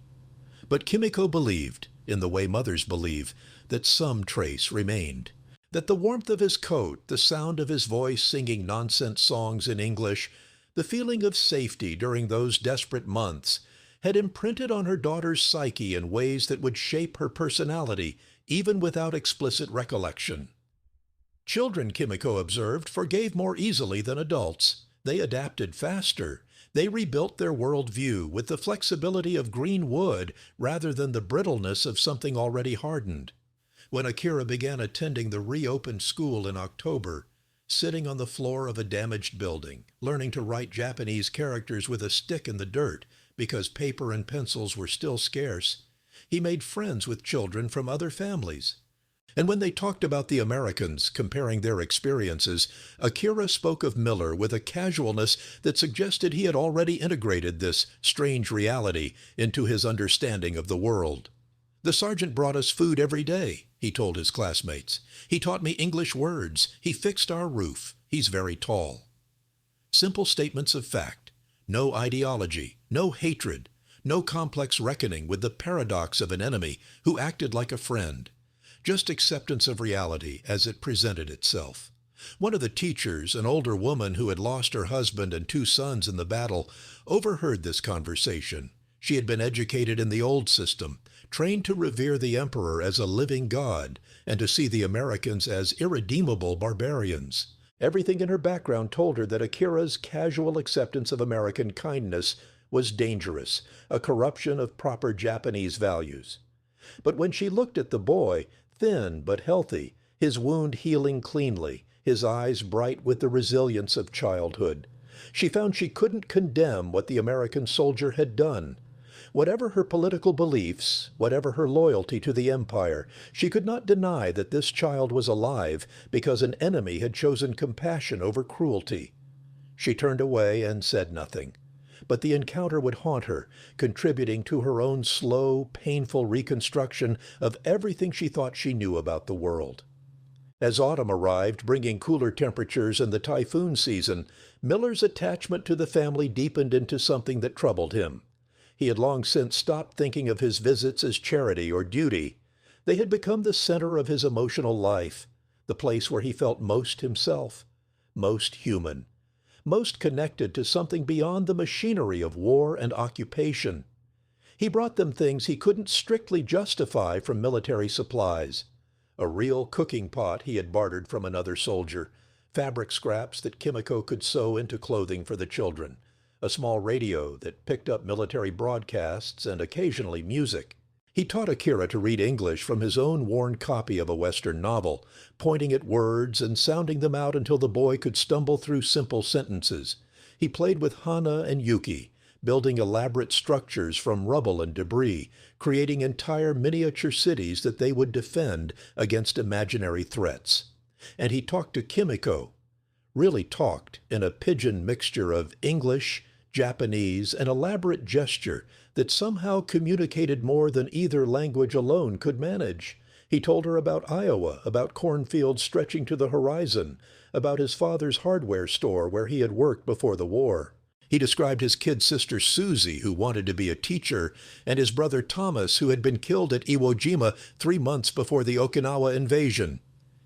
Speaker 1: But Kimiko believed, in the way mothers believe, that some trace remained. That the warmth of his coat, the sound of his voice singing nonsense songs in English, the feeling of safety during those desperate months, had imprinted on her daughter's psyche in ways that would shape her personality, even without explicit recollection. Children, Kimiko observed, forgave more easily than adults. They adapted faster. They rebuilt their worldview with the flexibility of green wood rather than the brittleness of something already hardened. When Akira began attending the reopened school in October, sitting on the floor of a damaged building, learning to write Japanese characters with a stick in the dirt because paper and pencils were still scarce, he made friends with children from other families. And when they talked about the Americans, comparing their experiences, Akira spoke of Miller with a casualness that suggested he had already integrated this strange reality into his understanding of the world. "The sergeant brought us food every day," he told his classmates. "He taught me English words. He fixed our roof. He's very tall." Simple statements of fact. No ideology, no hatred, no complex reckoning with the paradox of an enemy who acted like a friend. Just acceptance of reality as it presented itself. One of the teachers, an older woman who had lost her husband and 2 sons in the battle, overheard this conversation. She had been educated in the old system, trained to revere the emperor as a living god and to see the Americans as irredeemable barbarians. Everything in her background told her that Akira's casual acceptance of American kindness was dangerous, a corruption of proper Japanese values. But when she looked at the boy, thin but healthy, his wound healing cleanly, his eyes bright with the resilience of childhood, she found she couldn't condemn what the American soldier had done. Whatever her political beliefs, whatever her loyalty to the empire, she could not deny that this child was alive because an enemy had chosen compassion over cruelty. She turned away and said nothing. But the encounter would haunt her, contributing to her own slow, painful reconstruction of everything she thought she knew about the world. As autumn arrived, bringing cooler temperatures and the typhoon season, Miller's attachment to the family deepened into something that troubled him. He had long since stopped thinking of his visits as charity or duty. They had become the center of his emotional life, the place where he felt most himself, most human, most connected to something beyond the machinery of war and occupation. He brought them things he couldn't strictly justify from military supplies. A real cooking pot he had bartered from another soldier, fabric scraps that Kimiko could sew into clothing for the children, a small radio that picked up military broadcasts and occasionally music. He taught Akira to read English from his own worn copy of a Western novel, pointing at words and sounding them out until the boy could stumble through simple sentences. He played with Hana and Yuki, building elaborate structures from rubble and debris, creating entire miniature cities that they would defend against imaginary threats. And he talked to Kimiko, really talked in a pidgin mixture of English, Japanese, and elaborate gesture that somehow communicated more than either language alone could manage. He told her about Iowa, about cornfields stretching to the horizon, about his father's hardware store where he had worked before the war. He described his kid sister Susie, who wanted to be a teacher, and his brother Thomas, who had been killed at Iwo Jima 3 months before the Okinawa invasion.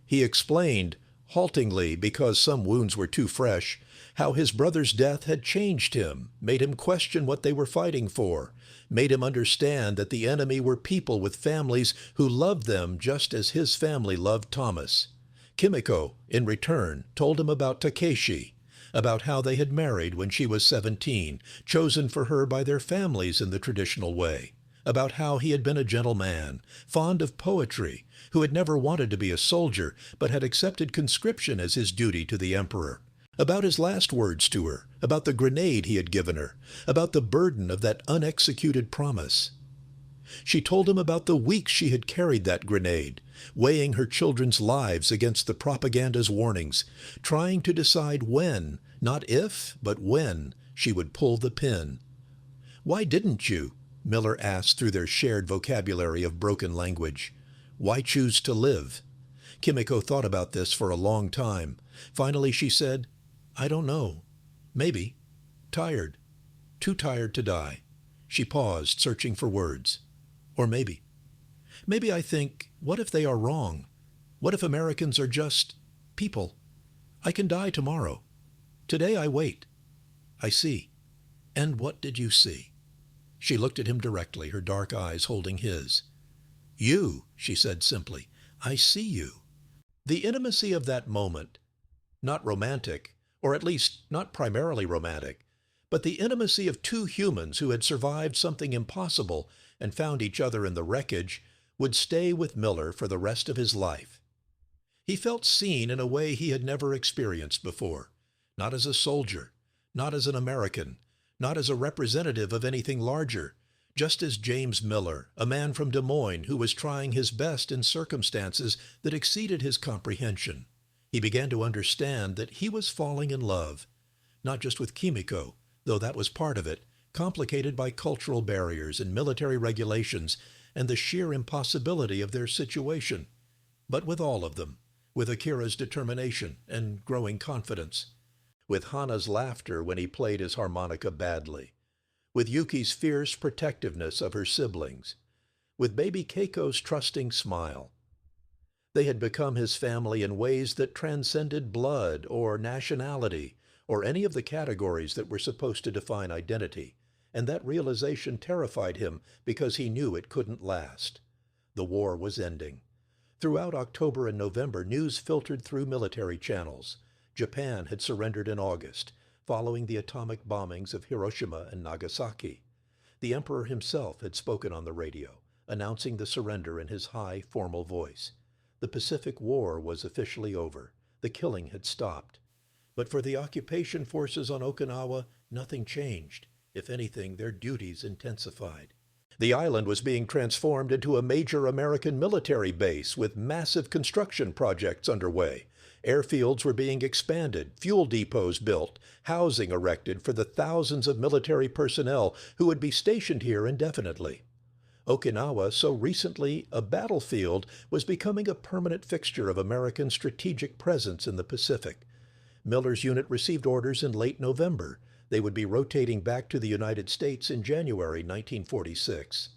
Speaker 1: He explained, haltingly because some wounds were too fresh, how his brother's death had changed him, made him question what they were fighting for, made him understand that the enemy were people with families who loved them just as his family loved Thomas. Kimiko, in return, told him about Takeshi, about how they had married when she was 17, chosen for her by their families in the traditional way, about how he had been a gentle man, fond of poetry, who had never wanted to be a soldier, but had accepted conscription as his duty to the emperor, about his last words to her, about the grenade he had given her, about the burden of that unexecuted promise. She told him about the weeks she had carried that grenade, weighing her children's lives against the propaganda's warnings, trying to decide when, not if, but when, she would pull the pin. "Why didn't you?" Miller asked through their shared vocabulary of broken language. "Why choose to live?" Kimiko thought about this for a long time. Finally she said, "I don't know. Maybe. Tired. Too tired to die." She paused, searching for words. "Or maybe. Maybe I think, what if they are wrong? What if Americans are just people? I can die tomorrow. Today I wait. I see. And what did you see?" She looked at him directly, her dark eyes holding his. "You," she said simply. "I see you." The intimacy of that moment, not romantic, or at least not primarily romantic, but the intimacy of two humans who had survived something impossible and found each other in the wreckage, would stay with Miller for the rest of his life. He felt seen in a way he had never experienced before, not as a soldier, not as an American, not as a representative of anything larger, just as James Miller, a man from Des Moines who was trying his best in circumstances that exceeded his comprehension. He began to understand that he was falling in love, not just with Kimiko, though that was part of it, complicated by cultural barriers and military regulations and the sheer impossibility of their situation, but with all of them, with Akira's determination and growing confidence. with Hana's laughter when he played his harmonica badly, with Yuki's fierce protectiveness of her siblings, with baby Keiko's trusting smile. They had become his family in ways that transcended blood or nationality or any of the categories that were supposed to define identity, and that realization terrified him because he knew it couldn't last. The war was ending. Throughout October and November, news filtered through military channels. Japan had surrendered in August, following the atomic bombings of Hiroshima and Nagasaki. The emperor himself had spoken on the radio, announcing the surrender in his high, formal voice. The Pacific War was officially over. The killing had stopped. But for the occupation forces on Okinawa, nothing changed. If anything, their duties intensified. The island was being transformed into a major American military base with massive construction projects underway. Airfields were being expanded, fuel depots built, housing erected for the thousands of military personnel who would be stationed here indefinitely. Okinawa, so recently a battlefield, was becoming a permanent fixture of American strategic presence in the Pacific. Miller's unit received orders in late November. They would be rotating back to the United States in January 1946.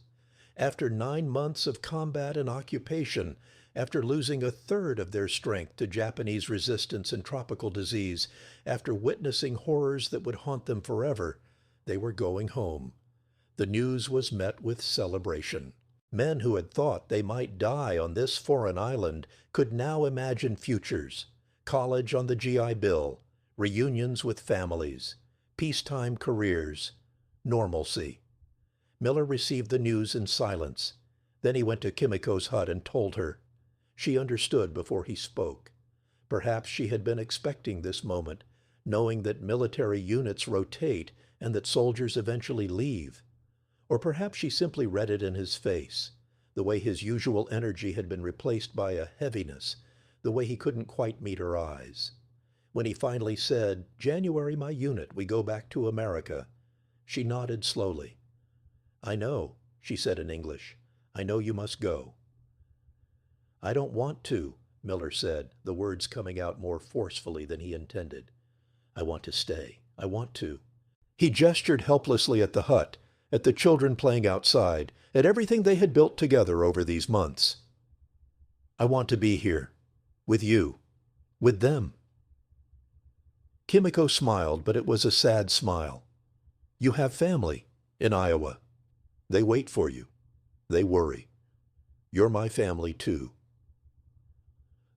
Speaker 1: After 9 months of combat and occupation, after losing a third of their strength to Japanese resistance and tropical disease, after witnessing horrors that would haunt them forever, they were going home. The news was met with celebration. Men who had thought they might die on this foreign island could now imagine futures. College on the GI Bill, reunions with families, peacetime careers, normalcy. Miller received the news in silence. Then he went to Kimiko's hut and told her. She understood before he spoke. Perhaps she had been expecting this moment, knowing that military units rotate and that soldiers eventually leave. Or perhaps she simply read it in his face, the way his usual energy had been replaced by a heaviness, the way he couldn't quite meet her eyes. When he finally said, "January, my unit, we go back to America," she nodded slowly. "I know," she said in English. "I know you must go." "I don't want to," Miller said, the words coming out more forcefully than he intended. "I want to stay. I want to." He gestured helplessly at the hut, at the children playing outside, at everything they had built together over these months. "I want to be here. With you. With them." Kimiko smiled, but it was a sad smile. "You have family in Iowa. They wait for you. They worry. You're my family, too."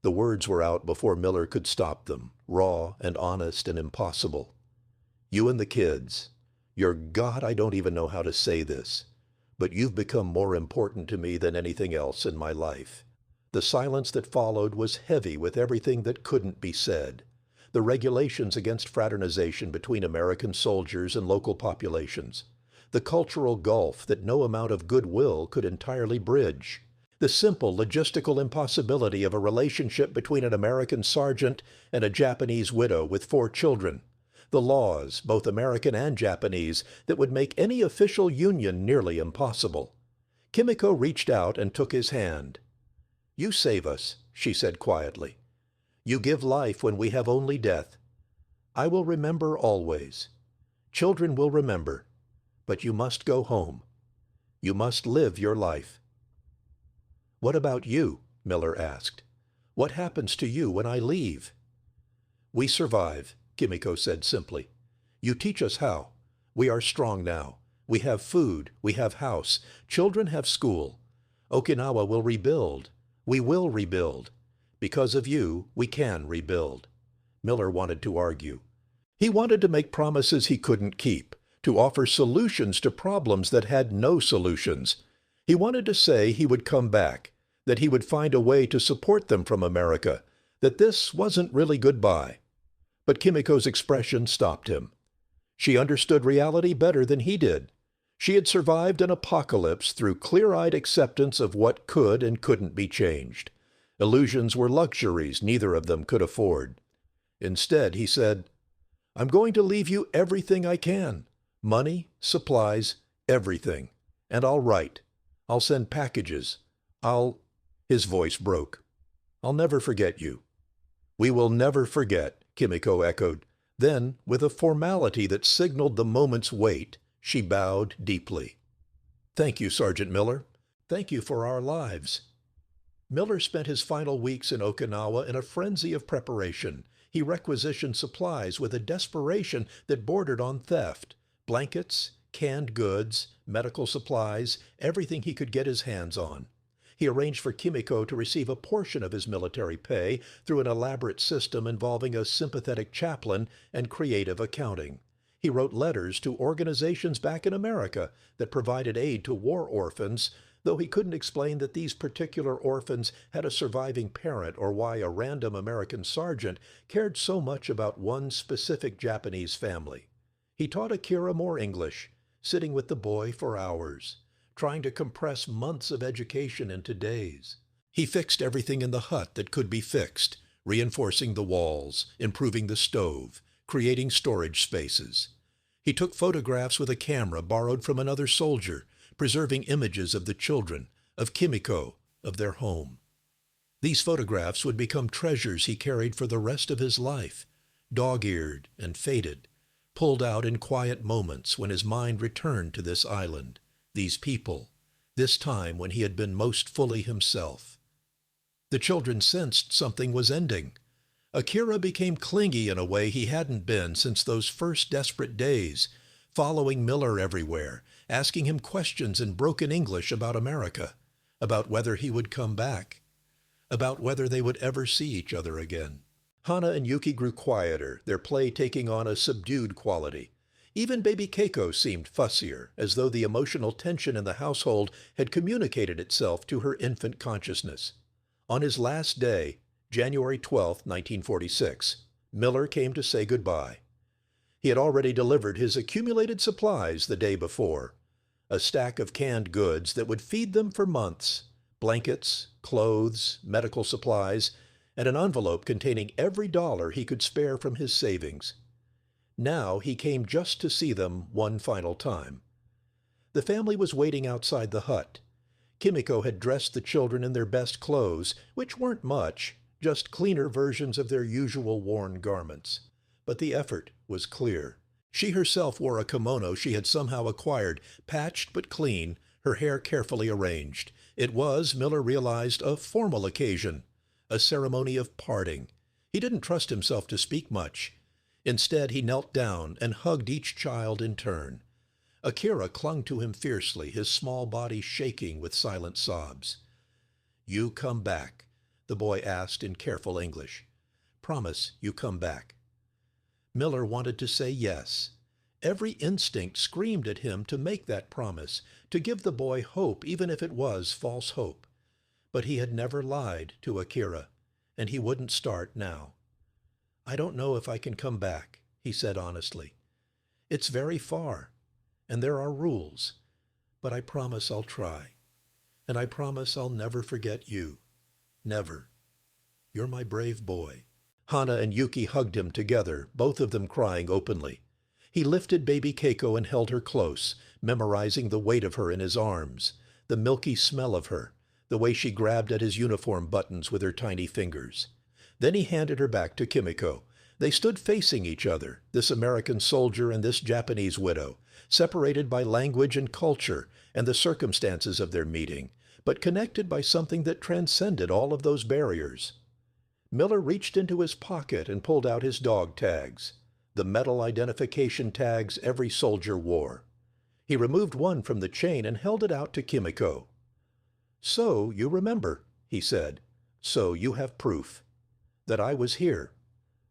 Speaker 1: The words were out before Miller could stop them, raw and honest and impossible. "You and the kids. Your God, I don't even know how to say this, but you've become more important to me than anything else in my life." The silence that followed was heavy with everything that couldn't be said. The regulations against fraternization between American soldiers and local populations. The cultural gulf that no amount of goodwill could entirely bridge. The simple logistical impossibility of a relationship between an American sergeant and a Japanese widow with 4 children. The laws, both American and Japanese, that would make any official union nearly impossible. Kimiko reached out and took his hand. "You save us," she said quietly. "You give life when we have only death. I will remember always. Children will remember. But you must go home. You must live your life." "What about you?" Miller asked. "What happens to you when I leave?" "We survive," Kimiko said simply. "You teach us how. We are strong now. We have food. We have house. Children have school. Okinawa will rebuild. We will rebuild. Because of you, we can rebuild." Miller wanted to argue. He wanted to make promises he couldn't keep, to offer solutions to problems that had no solutions. He wanted to say he would come back, that he would find a way to support them from America, that this wasn't really goodbye. But Kimiko's expression stopped him. She understood reality better than he did. She had survived an apocalypse through clear-eyed acceptance of what could and couldn't be changed. Illusions were luxuries neither of them could afford. Instead, he said, "I'm going to leave you everything I can. Money, supplies, everything. And I'll write. I'll send packages. His voice broke. "I'll never forget you." "We will never forget," Kimiko echoed. Then, with a formality that signaled the moment's weight, she bowed deeply. "Thank you, Sergeant Miller. Thank you for our lives." Miller spent his final weeks in Okinawa in a frenzy of preparation. He requisitioned supplies with a desperation that bordered on theft. Blankets, canned goods, medical supplies, everything he could get his hands on. He arranged for Kimiko to receive a portion of his military pay through an elaborate system involving a sympathetic chaplain and creative accounting. He wrote letters to organizations back in America that provided aid to war orphans, though he couldn't explain that these particular orphans had a surviving parent or why a random American sergeant cared so much about one specific Japanese family. He taught Akira more English, sitting with the boy for hours, trying to compress months of education into days. He fixed everything in the hut that could be fixed, reinforcing the walls, improving the stove, creating storage spaces. He took photographs with a camera borrowed from another soldier, preserving images of the children, of Kimiko, of their home. These photographs would become treasures he carried for the rest of his life, dog-eared and faded, pulled out in quiet moments when his mind returned to this island, these people, this time when he had been most fully himself. The children sensed something was ending. Akira became clingy in a way he hadn't been since those first desperate days, following Miller everywhere, asking him questions in broken English about America, about whether he would come back, about whether they would ever see each other again. Hana and Yuki grew quieter, their play taking on a subdued quality. Even baby Keiko seemed fussier, as though the emotional tension in the household had communicated itself to her infant consciousness. On his last day, January 12, 1946, Miller came to say goodbye. He had already delivered his accumulated supplies the day before, a stack of canned goods that would feed them for months, blankets, clothes, medical supplies, and an envelope containing every dollar he could spare from his savings. Now he came just to see them one final time. The family was waiting outside the hut. Kimiko had dressed the children in their best clothes, which weren't much, just cleaner versions of their usual worn garments. But the effort was clear. She herself wore a kimono she had somehow acquired, patched but clean, her hair carefully arranged. It was, Miller realized, a formal occasion, a ceremony of parting. He didn't trust himself to speak much. Instead, he knelt down and hugged each child in turn. Akira clung to him fiercely, his small body shaking with silent sobs. "You come back," the boy asked in careful English. "Promise you come back." Miller wanted to say yes. Every instinct screamed at him to make that promise, to give the boy hope, even if it was false hope. But he had never lied to Akira, and he wouldn't start now. "I don't know if I can come back," he said honestly. "It's very far, and there are rules, but I promise I'll try. And I promise I'll never forget you. Never. You're my brave boy." Hana and Yuki hugged him together, both of them crying openly. He lifted baby Keiko and held her close, memorizing the weight of her in his arms, the milky smell of her, the way she grabbed at his uniform buttons with her tiny fingers. Then he handed her back to Kimiko. They stood facing each other, this American soldier and this Japanese widow, separated by language and culture and the circumstances of their meeting, but connected by something that transcended all of those barriers. Miller reached into his pocket and pulled out his dog tags, the metal identification tags every soldier wore. He removed one from the chain and held it out to Kimiko. "So you remember," he said. "So you have proof that I was here,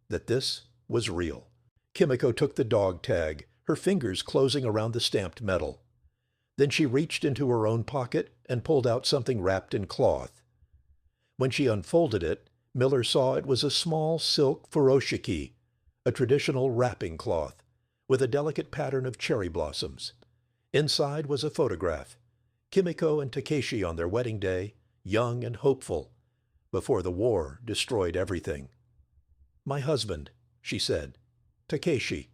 Speaker 1: that this was real." Kimiko took the dog tag, her fingers closing around the stamped metal. Then she reached into her own pocket and pulled out something wrapped in cloth. When she unfolded it, Miller saw it was a small silk furoshiki, a traditional wrapping cloth, with a delicate pattern of cherry blossoms. Inside was a photograph, Kimiko and Takeshi on their wedding day, young and hopeful, before the war destroyed everything. "My husband," she said. "Takeshi.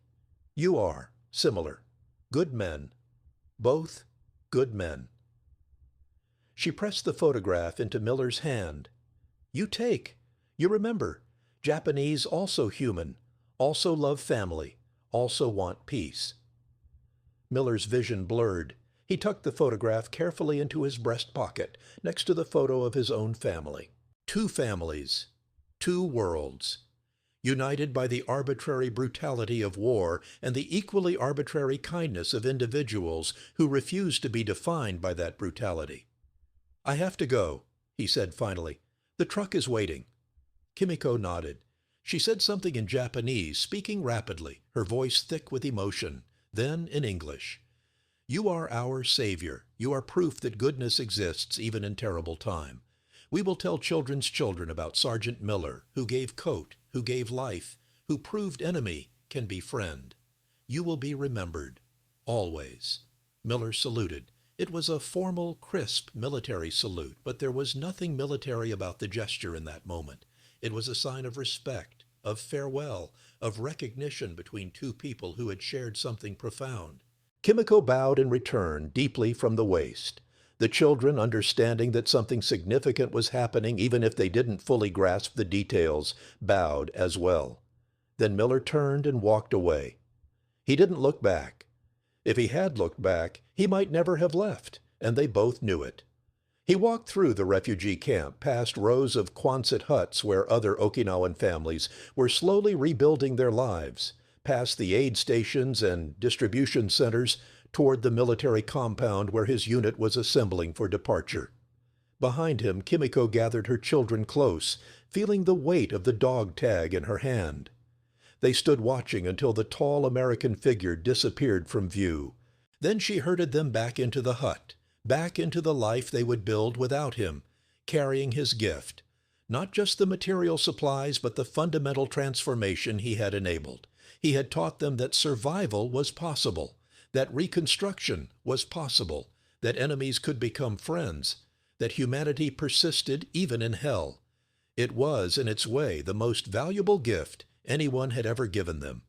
Speaker 1: You are similar. Good men. Both good men." She pressed the photograph into Miller's hand. "You take. You remember. Japanese also human. also love family, also want peace. Miller's vision blurred. He tucked the photograph carefully into his breast pocket, next to the photo of his own family. Two families, two worlds, united by the arbitrary brutality of war and the equally arbitrary kindness of individuals who refuse to be defined by that brutality. "I have to go," he said finally. "The truck is waiting." Kimiko nodded. She said something in Japanese, speaking rapidly, her voice thick with emotion, then in English. "You are our savior. You are proof that goodness exists even in terrible time. We will tell children's children about Sergeant Miller, who gave coat, who gave life, who proved enemy can be friend. You will be remembered. Always." Miller saluted. It was a formal, crisp military salute, but there was nothing military about the gesture in that moment. It was a sign of respect, of farewell, of recognition between two people who had shared something profound. Kimiko bowed in return, deeply from the waist. The children, understanding that something significant was happening even if they didn't fully grasp the details, bowed as well. Then Miller turned and walked away. He didn't look back. If he had looked back, he might never have left, and they both knew it. He walked through the refugee camp, past rows of Quonset huts where other Okinawan families were slowly rebuilding their lives, past the aid stations and distribution centers, toward the military compound where his unit was assembling for departure. Behind him, Kimiko gathered her children close, feeling the weight of the dog tag in her hand. They stood watching until the tall American figure disappeared from view. Then she herded them back into the hut, back into the life they would build without him, carrying his gift. Not just the material supplies, but the fundamental transformation he had enabled. He had taught them that survival was possible, that reconstruction was possible, that enemies could become friends, that humanity persisted even in hell. It was, in its way, the most valuable gift anyone had ever given them.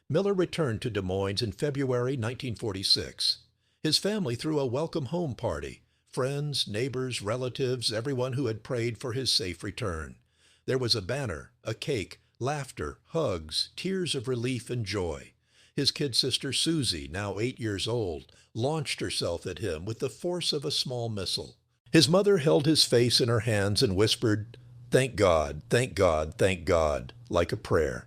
Speaker 1: Miller returned to Des Moines in February 1946. His family threw a welcome home party. Friends, neighbors, relatives, everyone who had prayed for his safe return. There was a banner, a cake, laughter, hugs, tears of relief and joy. His kid sister Susie, now 8 years old, launched herself at him with the force of a small missile. His mother held his face in her hands and whispered, "Thank God, thank God, thank God," like a prayer.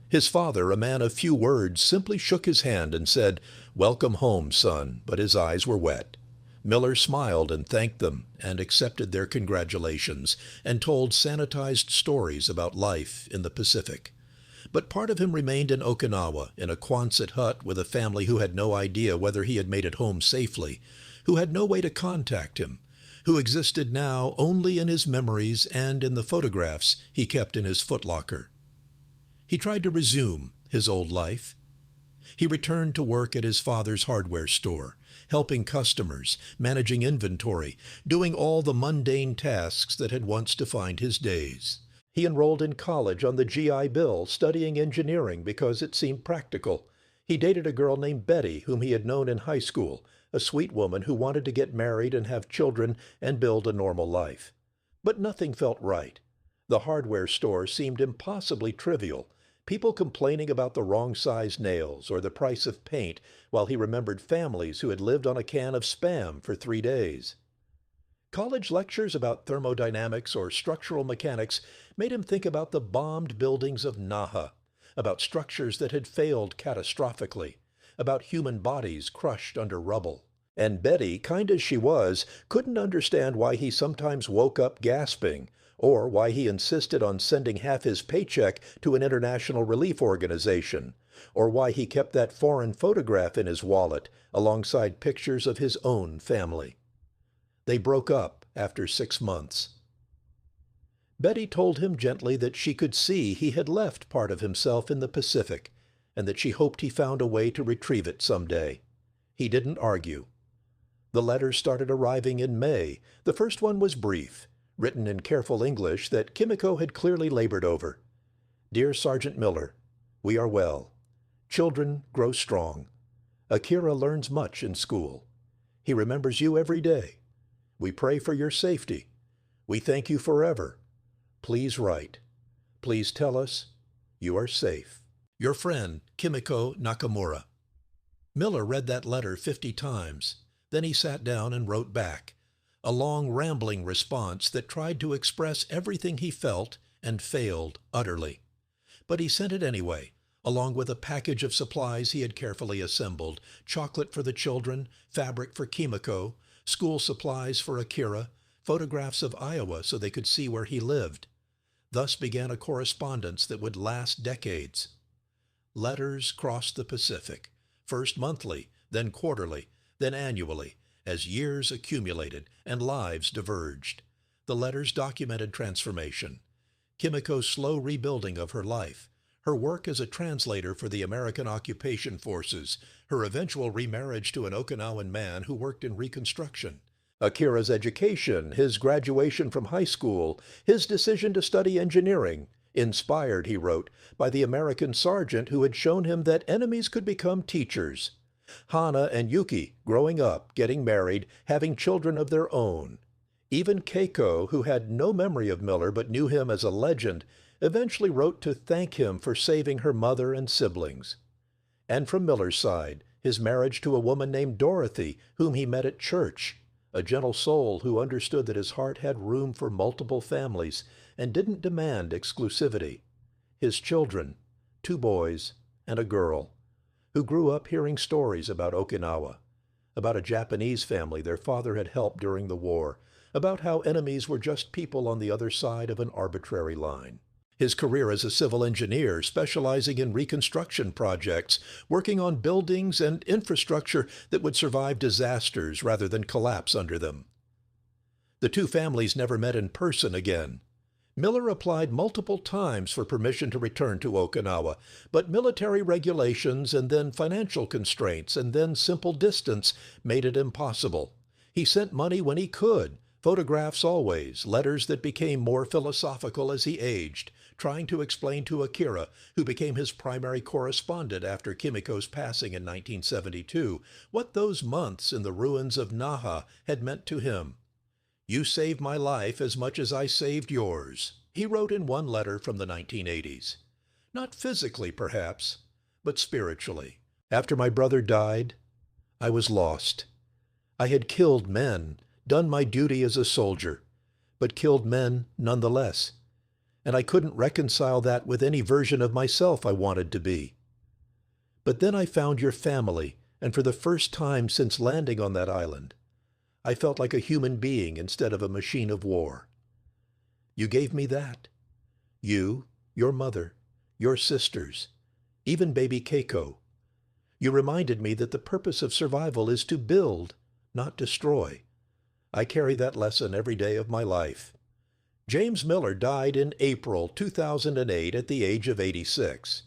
Speaker 1: His father, a man of few words, simply shook his hand and said, "Welcome home, son," but his eyes were wet. Miller smiled and thanked them and accepted their congratulations and told sanitized stories about life in the Pacific. But part of him remained in Okinawa, in a Quonset hut with a family who had no idea whether he had made it home safely, who had no way to contact him, who existed now only in his memories and in the photographs he kept in his footlocker. He tried to resume his old life. He returned to work at his father's hardware store, helping customers, managing inventory, doing all the mundane tasks that had once defined his days. He enrolled in college on the GI Bill, studying engineering because it seemed practical. He dated a girl named Betty, whom he had known in high school, a sweet woman who wanted to get married and have children and build a normal life. But nothing felt right. The hardware store seemed impossibly trivial, people complaining about the wrong size nails or the price of paint, while he remembered families who had lived on a can of Spam for 3 days. College lectures about thermodynamics or structural mechanics made him think about the bombed buildings of Naha, about structures that had failed catastrophically, about human bodies crushed under rubble. And Betty, kind as she was, couldn't understand why he sometimes woke up gasping, or why he insisted on sending half his paycheck to an international relief organization, or why he kept that foreign photograph in his wallet alongside pictures of his own family. They broke up after 6 months. Betty told him gently that she could see he had left part of himself in the Pacific, and that she hoped he found a way to retrieve it someday. He didn't argue. The letters started arriving in May. The first one was brief, written in careful English that Kimiko had clearly labored over. "Dear Sergeant Miller, we are well. Children grow strong. Akira learns much in school. He remembers you every day. We pray for your safety. We thank you forever. Please write. Please tell us you are safe." Your friend, Kimiko Nakamura. Miller read that letter 50 times. Then he sat down and wrote back, a long, rambling response that tried to express everything he felt and failed utterly. But he sent it anyway, along with a package of supplies he had carefully assembled: chocolate for the children, fabric for Kimiko, school supplies for Akira, photographs of Iowa so they could see where he lived. Thus began a correspondence that would last decades. Letters crossed the Pacific, first monthly, then quarterly, then annually, as years accumulated and lives diverged. The letters documented transformation: Kimiko's slow rebuilding of her life, her work as a translator for the American occupation forces, her eventual remarriage to an Okinawan man who worked in reconstruction, Akira's education, his graduation from high school, his decision to study engineering, inspired, he wrote, by the American sergeant who had shown him that enemies could become teachers. Hana and Yuki, growing up, getting married, having children of their own. Even Keiko, who had no memory of Miller but knew him as a legend, eventually wrote to thank him for saving her mother and siblings. And from Miller's side, his marriage to a woman named Dorothy, whom he met at church, a gentle soul who understood that his heart had room for multiple families and didn't demand exclusivity. His children, 2 boys and a girl, who grew up hearing stories about Okinawa, about a Japanese family their father had helped during the war, about how enemies were just people on the other side of an arbitrary line. His career as a civil engineer, specializing in reconstruction projects, working on buildings and infrastructure that would survive disasters rather than collapse under them. The 2 families never met in person again. Miller applied multiple times for permission to return to Okinawa, but military regulations and then financial constraints and then simple distance made it impossible. He sent money when he could, photographs always, letters that became more philosophical as he aged, trying to explain to Akira, who became his primary correspondent after Kimiko's passing in 1972, what those months in the ruins of Naha had meant to him. "You saved my life as much as I saved yours," he wrote in one letter from the 1980s. Not physically, perhaps, but spiritually. After my brother died, I was lost. I had killed men, done my duty as a soldier, but killed men nonetheless. And I couldn't reconcile that with any version of myself I wanted to be. But then I found your family, and for the first time since landing on that island, I felt like a human being instead of a machine of war. You gave me that. You, your mother, your sisters, even baby Keiko. You reminded me that the purpose of survival is to build, not destroy. I carry that lesson every day of my life. James Miller died in April 2008 at the age of 86.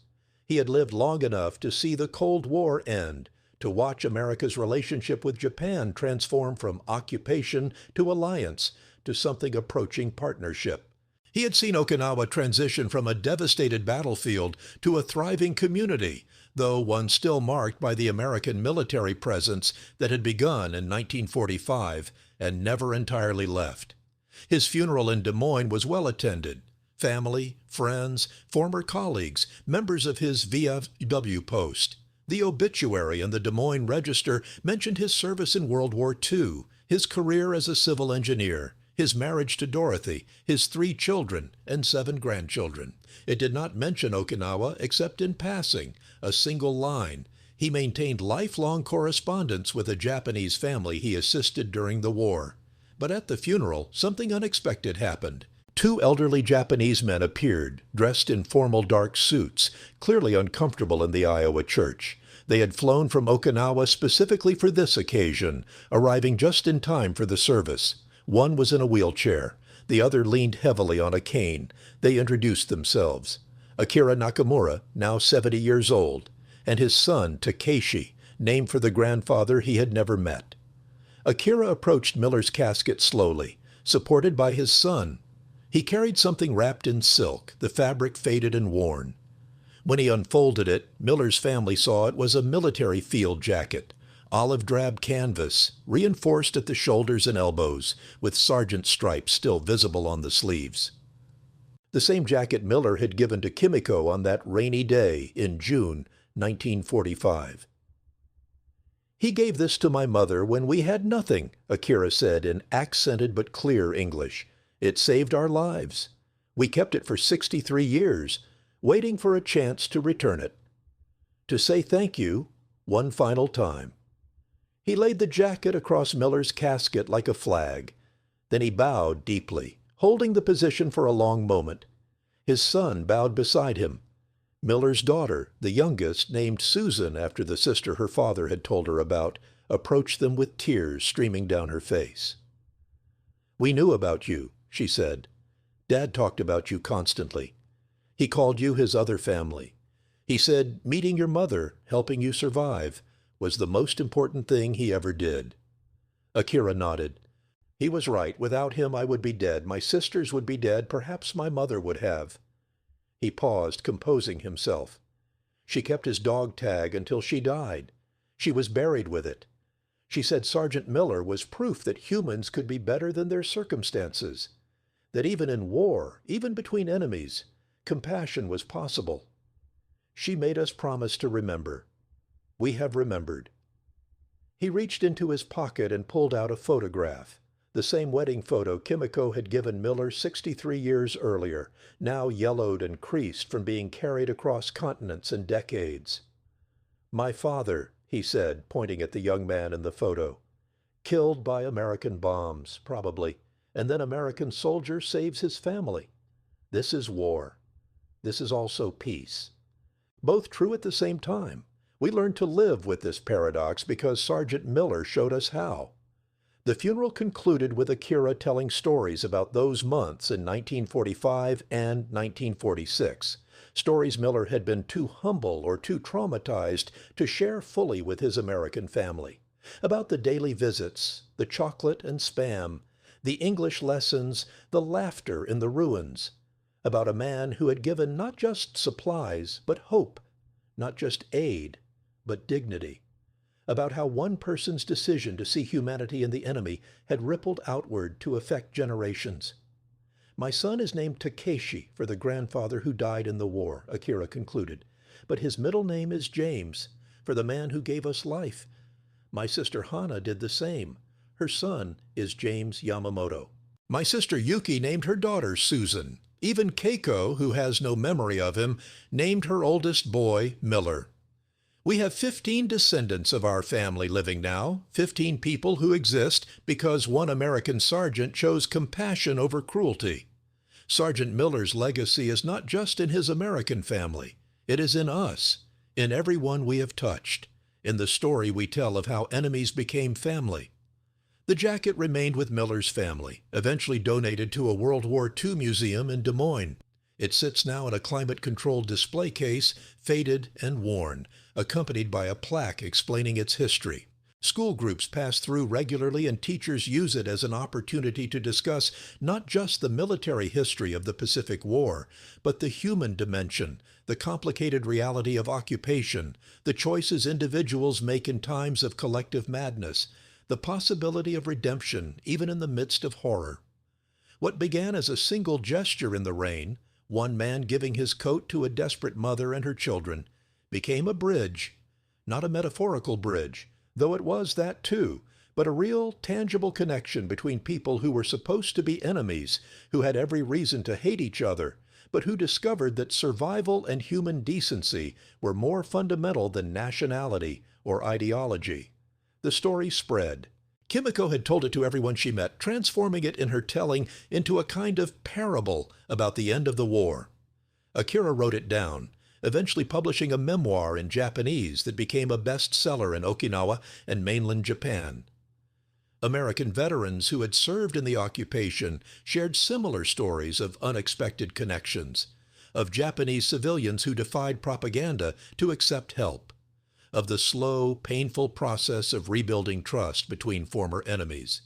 Speaker 1: He had lived long enough to see the Cold War end, to watch America's relationship with Japan transform from occupation to alliance to something approaching partnership. He had seen Okinawa transition from a devastated battlefield to a thriving community, though one still marked by the American military presence that had begun in 1945 and never entirely left. His funeral in Des Moines was well attended. Family, friends, former colleagues, members of his VFW post. The obituary in the Des Moines Register mentioned his service in World War II, his career as a civil engineer, his marriage to Dorothy, his 3 children and 7 grandchildren. It did not mention Okinawa except in passing, a single line. He maintained lifelong correspondence with a Japanese family he assisted during the war. But at the funeral, something unexpected happened. 2 elderly Japanese men appeared, dressed in formal dark suits, clearly uncomfortable in the Iowa church. They had flown from Okinawa specifically for this occasion, arriving just in time for the service. One was in a wheelchair. The other leaned heavily on a cane. They introduced themselves. Akira Nakamura, now 70 years old, and his son, Takeshi, named for the grandfather he had never met. Akira approached Miller's casket slowly, supported by his son. He carried something wrapped in silk, the fabric faded and worn. When he unfolded it, Miller's family saw it was a military field jacket, olive drab canvas, reinforced at the shoulders and elbows, with sergeant stripes still visible on the sleeves. The same jacket Miller had given to Kimiko on that rainy day in June 1945. "He gave this to my mother when we had nothing," Akira said in accented but clear English. "It saved our lives. We kept it for 63 years, waiting for a chance to return it. To say thank you one final time." He laid the jacket across Miller's casket like a flag. Then he bowed deeply, holding the position for a long moment. His son bowed beside him. Miller's daughter, the youngest, named Susan after the sister her father had told her about, approached them with tears streaming down her face. "We knew about you," she said. "Dad talked about you constantly. He called you his other family. He said meeting your mother, helping you survive, was the most important thing he ever did." Akira nodded. "He was right. Without him I would be dead. My sisters would be dead. Perhaps my mother would have." He paused, composing himself. "She kept his dog tag until she died. She was buried with it. She said Sergeant Miller was proof that humans could be better than their circumstances, that even in war, even between enemies, compassion was possible. She made us promise to remember. We have remembered." He reached into his pocket and pulled out a photograph, the same wedding photo Kimiko had given Miller 63 years earlier, now yellowed and creased from being carried across continents and decades. "My father," he said, pointing at the young man in the photo. "Killed by American bombs, probably, and then American soldier saves his family. This is war. This is also peace. Both true at the same time. We learned to live with this paradox because Sergeant Miller showed us how." The funeral concluded with Akira telling stories about those months in 1945 and 1946, stories Miller had been too humble or too traumatized to share fully with his American family, about the daily visits, the chocolate and Spam, the English lessons, the laughter in the ruins, about a man who had given not just supplies, but hope, not just aid, but dignity, about how one person's decision to see humanity in the enemy had rippled outward to affect generations. "My son is named Takeshi for the grandfather who died in the war," Akira concluded, "but his middle name is James, for the man who gave us life. My sister Hana did the same. Her son is James Yamamoto. My sister Yuki named her daughter Susan. Even Keiko, who has no memory of him, named her oldest boy Miller. We have 15 descendants of our family living now, 15 people who exist because one American sergeant chose compassion over cruelty. Sergeant Miller's legacy is not just in his American family. It is in us, in everyone we have touched, in the story we tell of how enemies became family." The jacket remained with Miller's family, eventually donated to a World War II museum in Des Moines. It sits now in a climate-controlled display case, faded and worn, accompanied by a plaque explaining its history. School groups pass through regularly, and teachers use it as an opportunity to discuss not just the military history of the Pacific War, but the human dimension, the complicated reality of occupation, the choices individuals make in times of collective madness, the possibility of redemption even in the midst of horror. What began as a single gesture in the rain, one man giving his coat to a desperate mother and her children, became a bridge, not a metaphorical bridge, though it was that too, but a real, tangible connection between people who were supposed to be enemies, who had every reason to hate each other, but who discovered that survival and human decency were more fundamental than nationality or ideology. The story spread. Kimiko had told it to everyone she met, transforming it in her telling into a kind of parable about the end of the war. Akira wrote it down, eventually publishing a memoir in Japanese that became a bestseller in Okinawa and mainland Japan. American veterans who had served in the occupation shared similar stories of unexpected connections, of Japanese civilians who defied propaganda to accept help, of the slow, painful process of rebuilding trust between former enemies.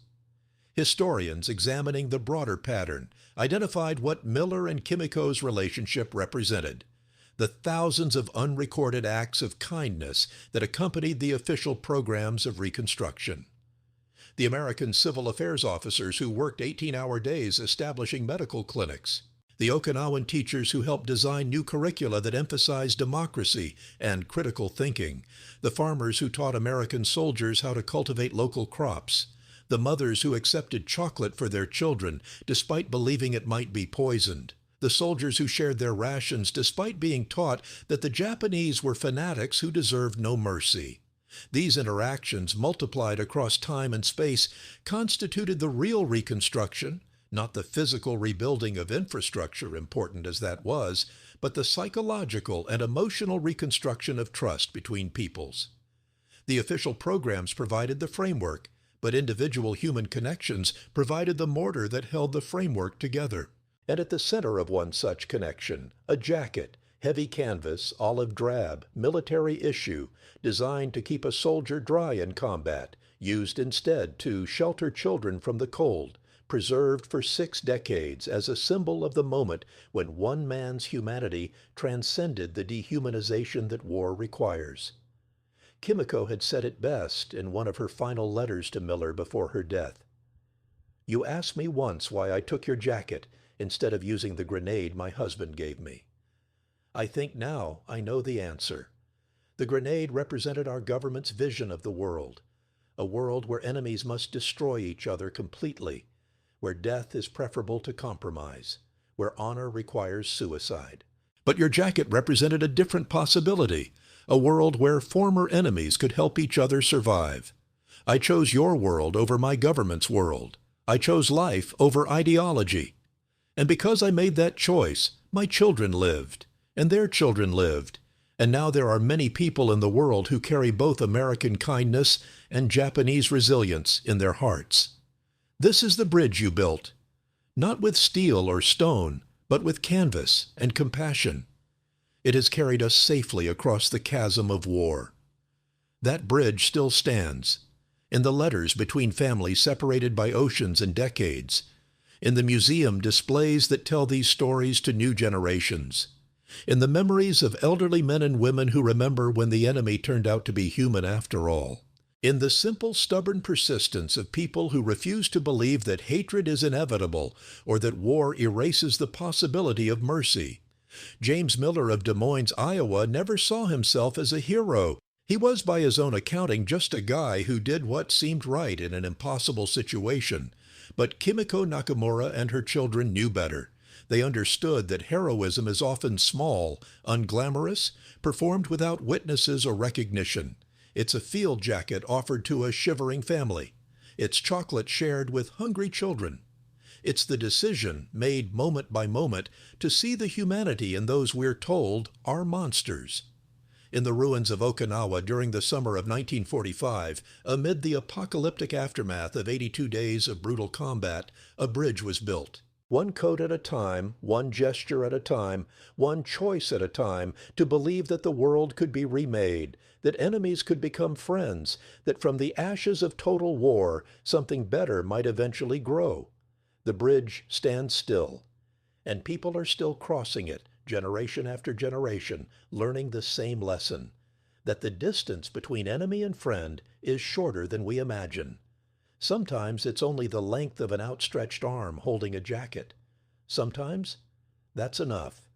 Speaker 1: Historians examining the broader pattern identified what Miller and Kimiko's relationship represented, the thousands of unrecorded acts of kindness that accompanied the official programs of Reconstruction. The American civil affairs officers who worked 18-hour days establishing medical clinics, The Okinawan teachers who helped design new curricula that emphasized democracy and critical thinking, the farmers who taught American soldiers how to cultivate local crops, the mothers who accepted chocolate for their children despite believing it might be poisoned, the soldiers who shared their rations despite being taught that the Japanese were fanatics who deserved no mercy. These interactions, multiplied across time and space, constituted the real Reconstruction, not the physical rebuilding of infrastructure, important as that was, but the psychological and emotional reconstruction of trust between peoples. The official programs provided the framework, but individual human connections provided the mortar that held the framework together. And at the center of one such connection, a jacket, heavy canvas, olive drab, military issue, designed to keep a soldier dry in combat, used instead to shelter children from the cold, preserved for 6 decades as a symbol of the moment when one man's humanity transcended the dehumanization that war requires. Kimiko had said it best in one of her final letters to Miller before her death. "You asked me once why I took your jacket instead of using the grenade my husband gave me. I think now I know the answer. The grenade represented our government's vision of the world, a world where enemies must destroy each other completely, where death is preferable to compromise, where honor requires suicide. But your jacket represented a different possibility, a world where former enemies could help each other survive. I chose your world over my government's world. I chose life over ideology. And because I made that choice, my children lived, and their children lived, and now there are many people in the world who carry both American kindness and Japanese resilience in their hearts. This is the bridge you built, not with steel or stone, but with canvas and compassion. It has carried us safely across the chasm of war. That bridge still stands, in the letters between families separated by oceans and decades, in the museum displays that tell these stories to new generations, in the memories of elderly men and women who remember when the enemy turned out to be human after all, in the simple, stubborn persistence of people who refuse to believe that hatred is inevitable or that war erases the possibility of mercy. James Miller of Des Moines, Iowa, never saw himself as a hero. He was, by his own accounting, just a guy who did what seemed right in an impossible situation. But Kimiko Nakamura and her children knew better. They understood that heroism is often small, unglamorous, performed without witnesses or recognition. It's a field jacket offered to a shivering family. It's chocolate shared with hungry children. It's the decision, made moment by moment, to see the humanity in those we're told are monsters. In the ruins of Okinawa during the summer of 1945, amid the apocalyptic aftermath of 82 days of brutal combat, a bridge was built. One code at a time, one gesture at a time, one choice at a time, to believe that the world could be remade, that enemies could become friends, that from the ashes of total war, something better might eventually grow. The bridge stands still, and people are still crossing it, generation after generation, learning the same lesson, that the distance between enemy and friend is shorter than we imagine. Sometimes it's only the length of an outstretched arm holding a jacket. Sometimes that's enough.